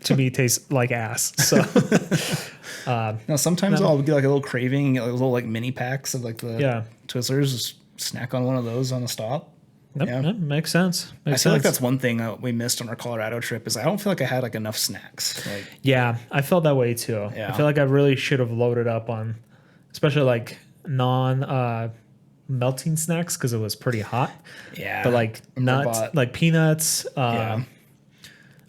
S1: To me, tastes like ass. So
S2: now sometimes I'll get like a little craving, like little like mini packs of like the Twizzlers. Just snack on one of those on the stop.
S1: Yep, makes sense.
S2: I feel like that's one thing we missed on our Colorado trip is I don't feel like I had like enough snacks. Like,
S1: yeah, I felt that way too.
S2: Yeah.
S1: I feel like I really should have loaded up on, especially like melting snacks because it was pretty hot.
S2: Yeah,
S1: but like nuts, like peanuts.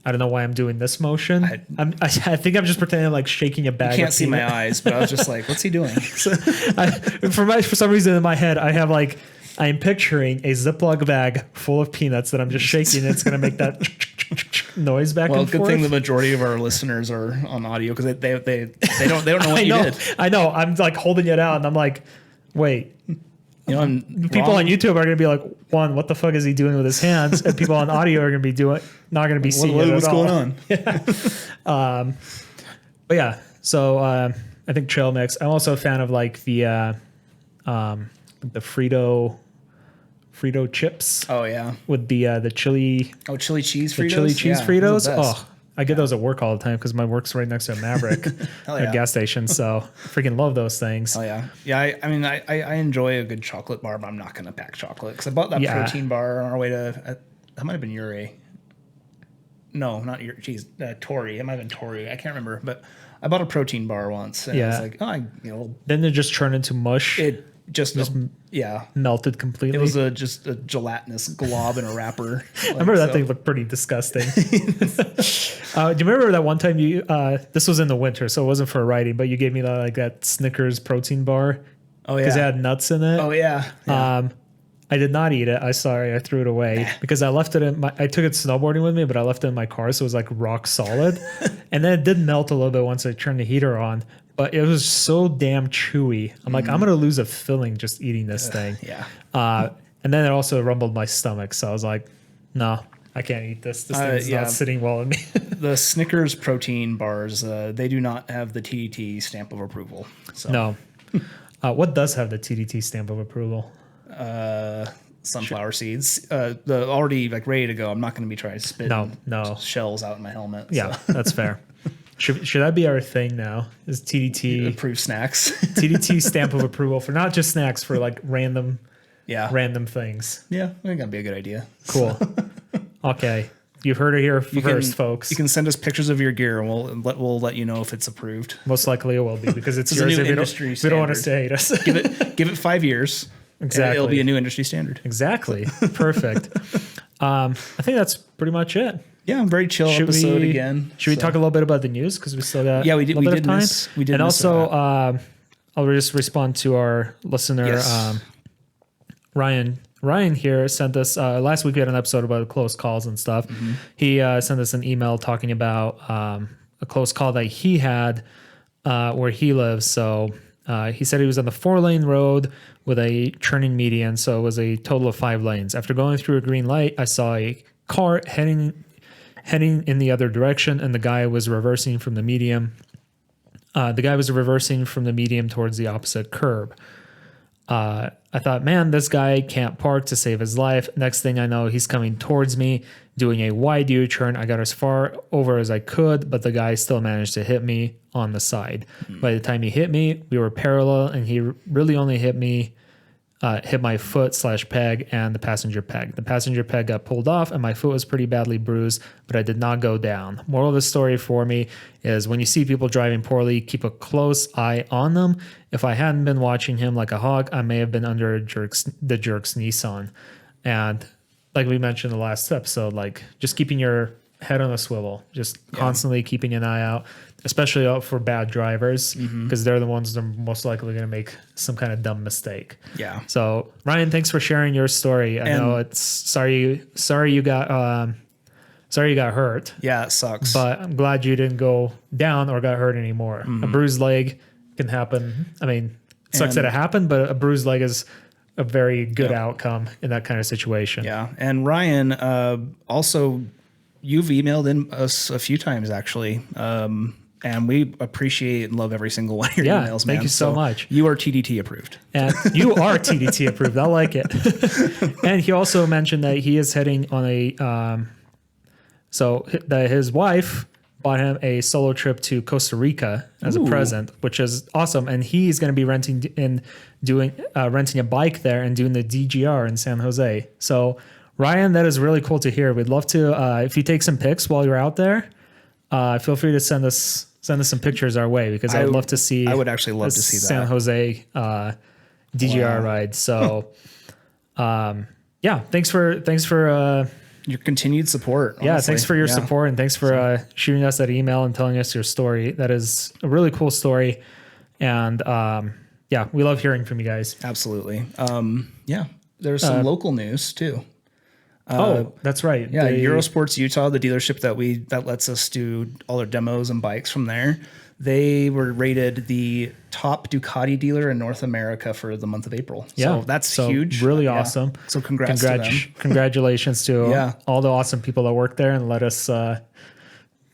S1: I don't know why I'm doing this motion. I think I'm just pretending like shaking a bag.
S2: You can't see my eyes, but I was just like, "What's he doing?"
S1: For some reason in my head, I am picturing a Ziploc bag full of peanuts that I'm just shaking. And it's going to make that noise back and forth.
S2: Well, good thing the majority of our listeners are on audio because they don't know what you did.
S1: I know. I'm like holding it out, and I'm like, wait. You know, and people on YouTube are going to be like, one, what the fuck is he doing with his hands? And people on audio are going to be not going to be seeing it
S2: what's
S1: at all.
S2: going
S1: on? But yeah, so I think trail mix. I'm also a fan of like the Frito chips.
S2: Oh yeah,
S1: with the chili.
S2: Oh, chili cheese Fritos.
S1: The chili cheese Fritos. Oh, I get those at work all the time because my work's right next to a Maverick at a gas station. So I freaking love those things.
S2: Oh yeah, yeah. I mean, I enjoy a good chocolate bar, but I'm not gonna pack chocolate because I bought that protein bar on our way to. That might have been Uri. No, not Uri. Geez, Tori. It might have been Tori. I can't remember, but I bought a protein bar once, and I was like,
S1: Then it just turned into mush.
S2: It just
S1: melted completely.
S2: It was just a gelatinous glob in a wrapper.
S1: I remember that thing looked pretty disgusting. Do you remember that one time you this was in the winter, so it wasn't for riding, but you gave me that Snickers protein bar?
S2: Oh yeah,
S1: because it had nuts in it.
S2: Oh yeah.
S1: I did not eat it. I threw it away because I left it I took it snowboarding with me, but I left it in my car, so it was like rock solid. And then it did melt a little bit once I turned the heater on. But it was so damn chewy. I'm like, I'm going to lose a filling just eating this thing.
S2: Yeah.
S1: And then it also rumbled my stomach. So I was like, no, I can't eat this. This thing's not sitting well in me.
S2: The Snickers protein bars, they do not have the TDT stamp of approval. So.
S1: No. What does have the TDT stamp of approval?
S2: Sunflower seeds. The already like ready to go. I'm not going to be trying to spit shells out in my helmet.
S1: Yeah, that's fair. Should that be our thing now? Is TDT
S2: approved snacks?
S1: TDT stamp of approval for not just snacks, for like random things.
S2: Yeah, I think that'd be a good idea.
S1: Cool. Okay, you've heard it here first, folks.
S2: You can send us pictures of your gear, and we'll let you know if it's approved.
S1: Most likely it will be because it's yours.
S2: A new industry standard.
S1: We don't want us to hate us.
S2: give it 5 years. Exactly, it'll be a new industry standard.
S1: Exactly. Perfect. I think that's pretty much it.
S2: Yeah, very chill episode again.
S1: Should we talk a little bit about the news because we still got
S2: we did
S1: time?
S2: We did,
S1: and also I'll just respond to our listener Ryan. Ryan here sent us last week. We had an episode about close calls and stuff. Mm-hmm. He sent us an email talking about a close call that he had where he lives. So he said he was on the 4-lane road with a turning median, so it was a total of 5 lanes. After going through a green light, I saw a car heading in the other direction, and the guy was reversing from the medium. Towards the opposite curb. I thought, man, this guy can't park to save his life. Next thing I know, he's coming towards me, doing a wide U-turn. I got as far over as I could, but the guy still managed to hit me on the side. By the time he hit me, we were parallel, and he really only hit my foot/peg and the passenger peg. The passenger peg got pulled off and my foot was pretty badly bruised, but I did not go down. Moral of the story for me is when you see people driving poorly, keep a close eye on them. If I hadn't been watching him like a hawk, I may have been under the jerk's Nissan. And like we mentioned in the last episode, like just keeping your head on a swivel, just constantly keeping an eye out, especially out for bad drivers, because they're the ones that are most likely going to make some kind of dumb mistake.
S2: Yeah.
S1: So Ryan, thanks for sharing your story. I know it's sorry you got hurt.
S2: Yeah, it sucks.
S1: But I'm glad you didn't go down or got hurt anymore. A bruised leg can happen. I mean, it sucks that it happened, but a bruised leg is a very good outcome in that kind of situation.
S2: Yeah. And Ryan, also, you've emailed in us a few times actually. And we appreciate and love every single one of your emails, man.
S1: Thank you so much.
S2: You are TDT approved.
S1: And you are TDT approved. I like it. And he also mentioned that he is heading on a, so that his wife bought him a solo trip to Costa Rica as a present, which is awesome. And he's going to be renting a bike there and doing the DGR in San Jose. So Ryan, that is really cool to hear. We'd love to, if you take some pics while you're out there, feel free to send us some pictures our way, because I would love to see.
S2: I would actually love to see that
S1: San Jose DGR ride. So, thanks for
S2: your continued support. Honestly.
S1: Yeah, thanks for your support, and thanks for shooting us that email and telling us your story. That is a really cool story, and we love hearing from you guys.
S2: Absolutely. There's some local news too.
S1: That's right.
S2: Yeah, Eurosports Utah, the dealership that lets us do all their demos and bikes from there. They were rated the top Ducati dealer in North America for the month of April. So that's huge.
S1: Really awesome.
S2: So congrats to them.
S1: Congratulations to all the awesome people that work there and let us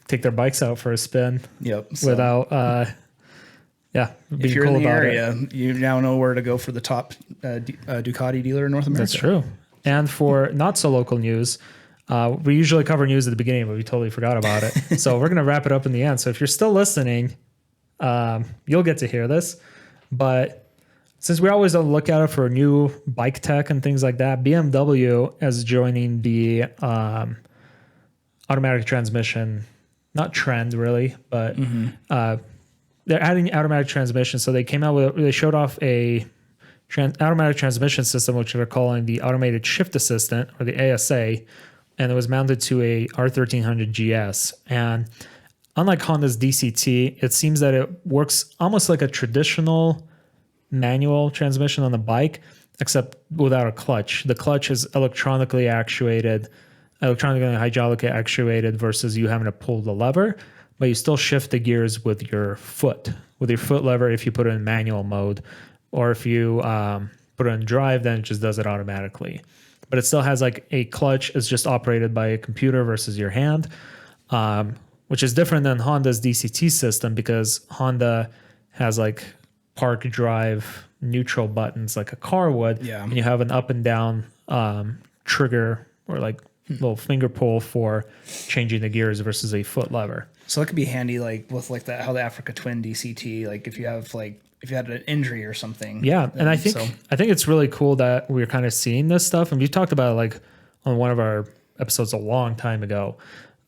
S1: take their bikes out for a spin.
S2: Yep.
S1: Without
S2: if you're in the area, you now know where to go for the top Ducati dealer in North America.
S1: That's true. And for not so local news, we usually cover news at the beginning, but we totally forgot about it. So we're going to wrap it up in the end. So if you're still listening, you'll get to hear this. But since we're always on the lookout for new bike tech and things like that, BMW is joining the automatic transmission, not trend really, but they're adding automatic transmission. So they showed off a automatic transmission system, which they're calling the Automated Shift Assistant, or the ASA, and it was mounted to a R1300 GS. And unlike Honda's DCT, it seems that it works almost like a traditional manual transmission on the bike, except without a clutch. The clutch is electronically hydraulically actuated versus you having to pull the lever, but you still shift the gears with your foot lever if you put it in manual mode. Or if you put it in drive, then it just does it automatically. But it still has like a clutch. It's just operated by a computer versus your hand, which is different than Honda's DCT system, because Honda has like park, drive, neutral buttons like a car would.
S2: Yeah.
S1: And you have an up and down trigger or like little finger pull for changing the gears versus a foot lever.
S2: So that could be handy, like with like how the Africa Twin DCT, like if you had an injury or something.
S1: Yeah. And I think it's really cool that we're kind of seeing this stuff. And we talked about it like on one of our episodes a long time ago,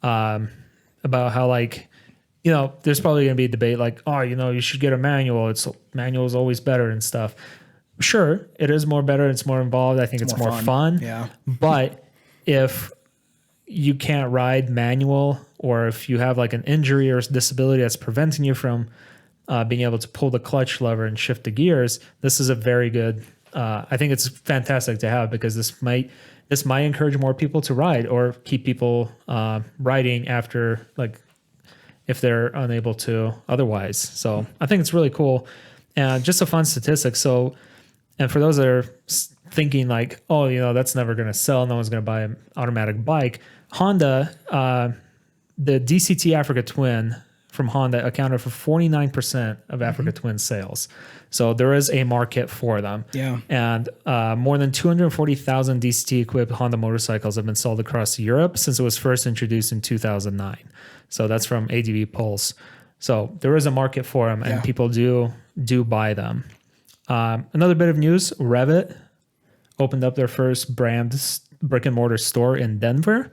S1: about how there's probably going to be a debate like, you should get a manual. Manual is always better and stuff. Sure. It is more better. It's more involved. I think it's more fun.
S2: Yeah.
S1: But if you can't ride manual, or if you have like an injury or disability that's preventing you from being able to pull the clutch lever and shift the gears, this is a very good, I think it's fantastic to have, because this might encourage more people to ride, or keep people riding after, like, if they're unable to otherwise. So I think it's really cool, and just a fun statistic. So, and for those that are thinking like, that's never going to sell, no one's going to buy an automatic bike, Honda, the DCT Africa Twin from Honda accounted for 49% of Africa Twin sales. So there is a market for them.
S2: Yeah.
S1: And more than 240,000 DCT equipped Honda motorcycles have been sold across Europe since it was first introduced in 2009. So that's from ADV Pulse. So there is a market for them, and people do buy them. Another bit of news, Revit opened up their first brand brick and mortar store in Denver.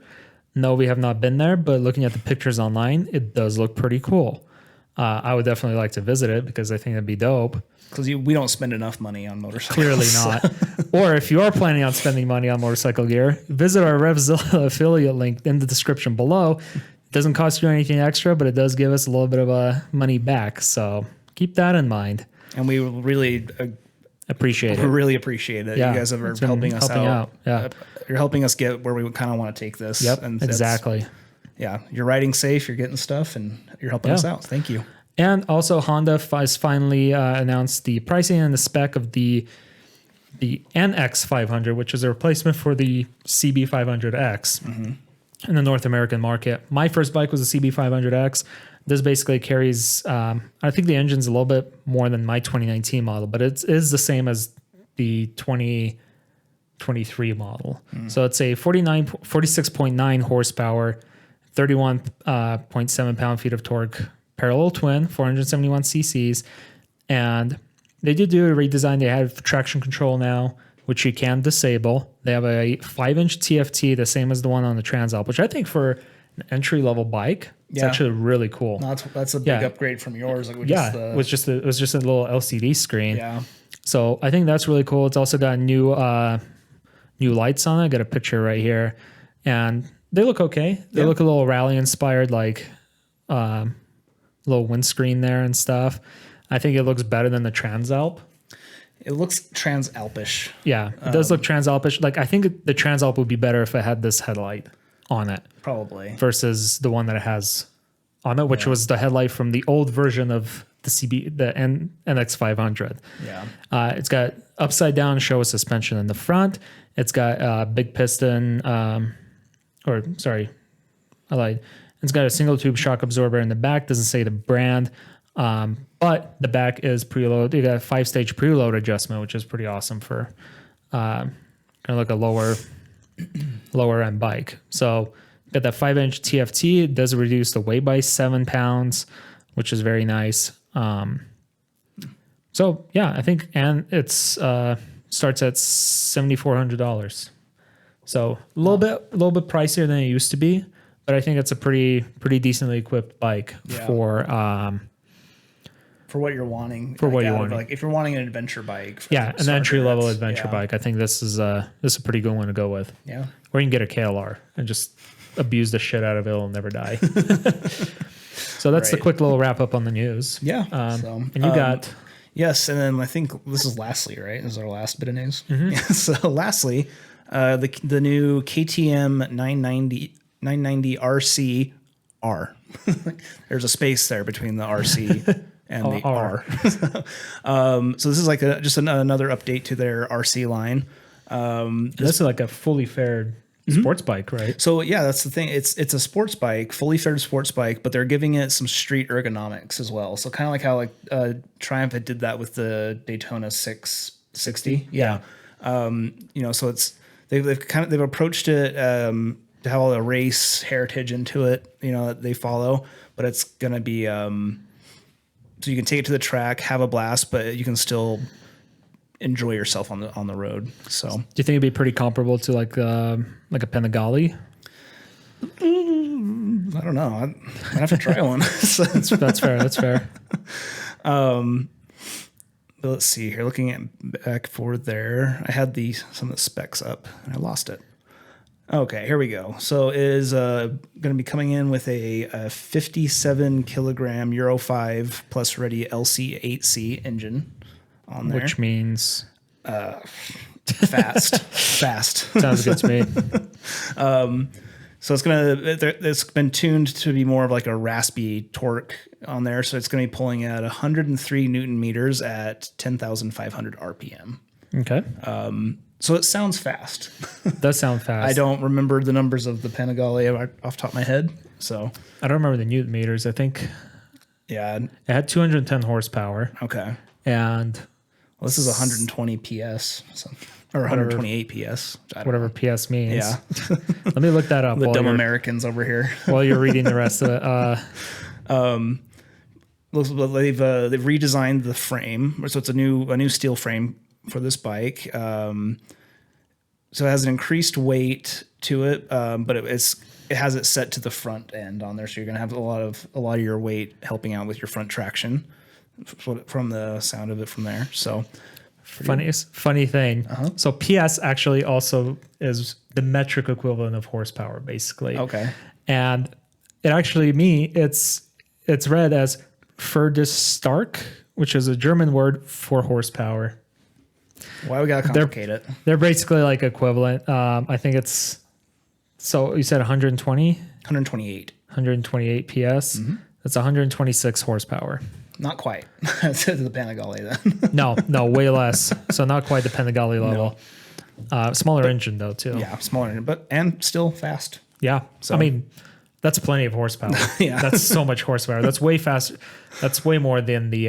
S1: No, we have not been there, but looking at the pictures online, it does look pretty cool. I would definitely like to visit it, because I think that'd be dope.
S2: Because we don't spend enough money on motorcycles.
S1: Clearly not. Or if you are planning on spending money on motorcycle gear, visit our RevZilla affiliate link in the description below. It doesn't cost you anything extra, but it does give us a little bit of money back. So keep that in mind.
S2: And we really
S1: appreciate it.
S2: We really appreciate it. Yeah, you guys are helping us out.
S1: Yeah.
S2: You're helping us get where we kind of want to take this.
S1: Yep,
S2: and
S1: exactly.
S2: Yeah, you're riding safe, you're getting stuff, and you're helping us out. Thank you.
S1: And also, Honda has finally announced the pricing and the spec of the the NX 500, which is a replacement for the CB 500X in the North American market. My first bike was a CB 500X. This basically carries, I think the engine's a little bit more than my 2019 model, but it is the same as the 2023 model. So it's a 46.9 horsepower, 31.7 pound-feet of torque, parallel twin, 471 cc's. And they did do a redesign. They have traction control now, which you can disable. They have a 5-inch TFT, the same as the one on the Transalp, which I think for an entry-level bike, it's actually really cool.
S2: No, that's a big upgrade from yours. Like
S1: it was just a little LCD screen.
S2: Yeah.
S1: So I think that's really cool. It's also got new lights on it. I got a picture right here, and they look okay. They look a little rally inspired, like little windscreen there and stuff. I think it looks better than the Transalp.
S2: It looks Transalpish.
S1: Yeah, it does look Transalpish. Like I think the Transalp would be better if it had this headlight on it.
S2: Probably.
S1: Versus the one that it has on it, which was the headlight from the old version of the NX 500.
S2: Yeah.
S1: It's got upside down Showa suspension in the front. It's got a big piston, I lied. It's got a single tube shock absorber in the back. Doesn't say the brand, but the back is preload. You got a 5-stage preload adjustment, which is pretty awesome for kind of like a lower end bike. So got that 5-inch TFT. It does reduce the weight by 7 pounds, which is very nice. So yeah, I think, and it's starts at $7,400. So a little bit pricier than it used to be, but I think it's a pretty decently equipped bike for what you're wanting.
S2: For what you're wanting. Like if you're wanting an adventure bike.
S1: An entry level adventure bike. I think this is a pretty good one to go with.
S2: Yeah.
S1: Or you can get a KLR and just abuse the shit out of it. It'll never die. So that's the quick little wrap up on the news.
S2: Yeah.
S1: And you got.
S2: Yes. And then I think this is lastly, right? This is our last bit of news. Mm-hmm. Yeah, so lastly, the new KTM 990 RC R. There's a space there between the RC and the R. So this is like just another update to their RC line.
S1: This is like a fully fared sports bike, right?
S2: So yeah, that's the thing. It's a sports bike, fully fared sports bike, but they're giving it some street ergonomics as well. So kind of like how Triumph did that with the Daytona 660. Yeah. So they've approached it to have all the race heritage into it, that they follow, but it's gonna be so you can take it to the track, have a blast, but you can still enjoy yourself on the road. So
S1: do you think it'd be pretty comparable to like a Panigale?
S2: I don't know. I'd have to try one.
S1: That's fair.
S2: But let's see here. Looking at back forward there, I had some of the specs up and I lost it. Okay, here we go. So it is going to be coming in with a 57 kilogram Euro 5 plus ready LC8C engine on there.
S1: Which means
S2: fast.
S1: Sounds good to me.
S2: So it's been tuned to be more of like a raspy torque on there. So it's going to be pulling at 103 Newton meters at 10,500 RPM.
S1: Okay.
S2: So it sounds fast.
S1: It does sound fast.
S2: I don't remember the numbers of the Panigale off the top of my head. So
S1: I don't remember the Newton meters. I think it had 210 horsepower.
S2: Okay.
S1: And
S2: this is 120 PS. Or 128 PS.
S1: Whatever PS means.
S2: Yeah.
S1: Let me look that up.
S2: The dumb Americans over here.
S1: While you're reading the rest of it.
S2: They've redesigned the frame. So it's a new steel frame for this bike. So it has an increased weight to it, but it has it set to the front end on there. So you're going to have a lot of your weight helping out with your front traction from the sound of it from there. So
S1: funny thing. So PS actually also is the metric equivalent of horsepower, basically.
S2: Okay.
S1: And it actually it's read as Stark, which is a German word for horsepower.
S2: Why we gotta complicate it?
S1: They're basically like equivalent. I think it's, so you said 120?
S2: 128.
S1: 128 PS. Mm-hmm. That's 126 horsepower.
S2: Not quite to the Panigale then.
S1: No, way less. So not quite the Panigale level. Smaller engine though too.
S2: Yeah, smaller engine, and still fast.
S1: Yeah. So I mean, that's plenty of horsepower.
S2: Yeah.
S1: That's so much horsepower. That's way faster. That's way more than the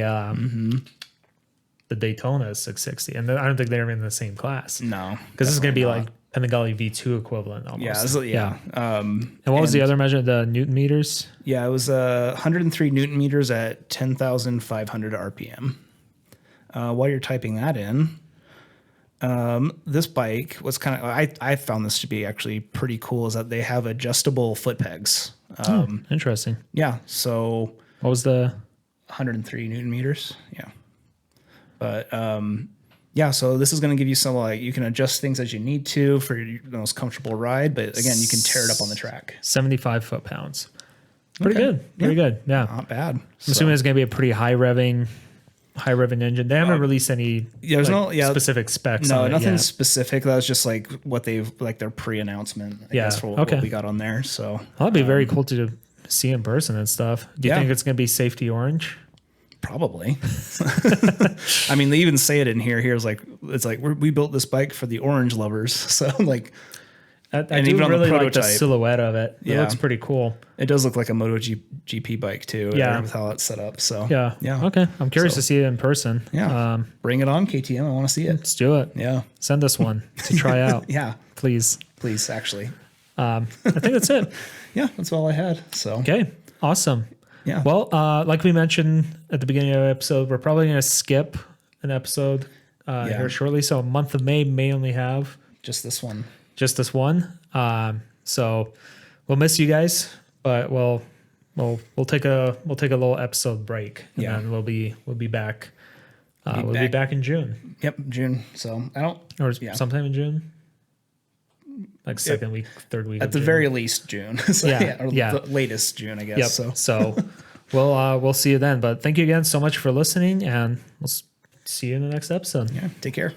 S1: Daytona 660. And I don't think they're in the same class.
S2: No.
S1: Because this is going to be like Panigale V2 equivalent almost.
S2: Yeah.
S1: And what was the other measure? The Newton meters?
S2: Yeah, it was 103 Newton meters at 10,500 RPM. While you're typing that in, this bike was kind of, I found this to be actually pretty cool, is that they have adjustable foot pegs.
S1: Interesting.
S2: Yeah. So
S1: what was the
S2: 103 Newton meters? Yeah. But yeah, so this is going to give you some, like, you can adjust things as you need to for the most comfortable ride. But again, you can tear it up on the track.
S1: 75 foot-pounds. Pretty good. Pretty good. Yeah.
S2: Not bad.
S1: I'm assuming it's going to be a pretty high revving engine. They haven't released any specific specs.
S2: No,
S1: on
S2: nothing
S1: it yet.
S2: specific. That was just like what they've, like, their pre-announcement, I guess, for what we got on there. So
S1: that'd be very cool to see in person and stuff. Do you think it's going to be safety orange?
S2: Probably. I mean, they even say it in here. It's like we built this bike for the orange lovers. So like,
S1: I do really like the silhouette of it. It looks pretty cool.
S2: It does look like a MotoGP bike too.
S1: Yeah,
S2: with how it's set up. So
S1: yeah. Okay, I'm curious to see it in person.
S2: Yeah, bring it on, KTM. I want to see it.
S1: Let's do it.
S2: Yeah,
S1: send us one to try out.
S2: Yeah,
S1: please.
S2: Actually,
S1: I think that's it.
S2: Yeah, that's all I had. So
S1: okay, awesome.
S2: Yeah.
S1: Well, like we mentioned at the beginning of the episode, we're probably going to skip an episode here shortly. So a month of May may only have
S2: just this one.
S1: So we'll miss you guys, but we'll take a little episode break, and then we'll be back. We'll be back in June.
S2: Yep, June. So
S1: sometime in June. Like second week, third week.
S2: At the very least, June. So, the latest June, I guess.
S1: Yep. So we'll see you then. But thank you again so much for listening, and we'll see you in the next episode.
S2: Yeah. Take care.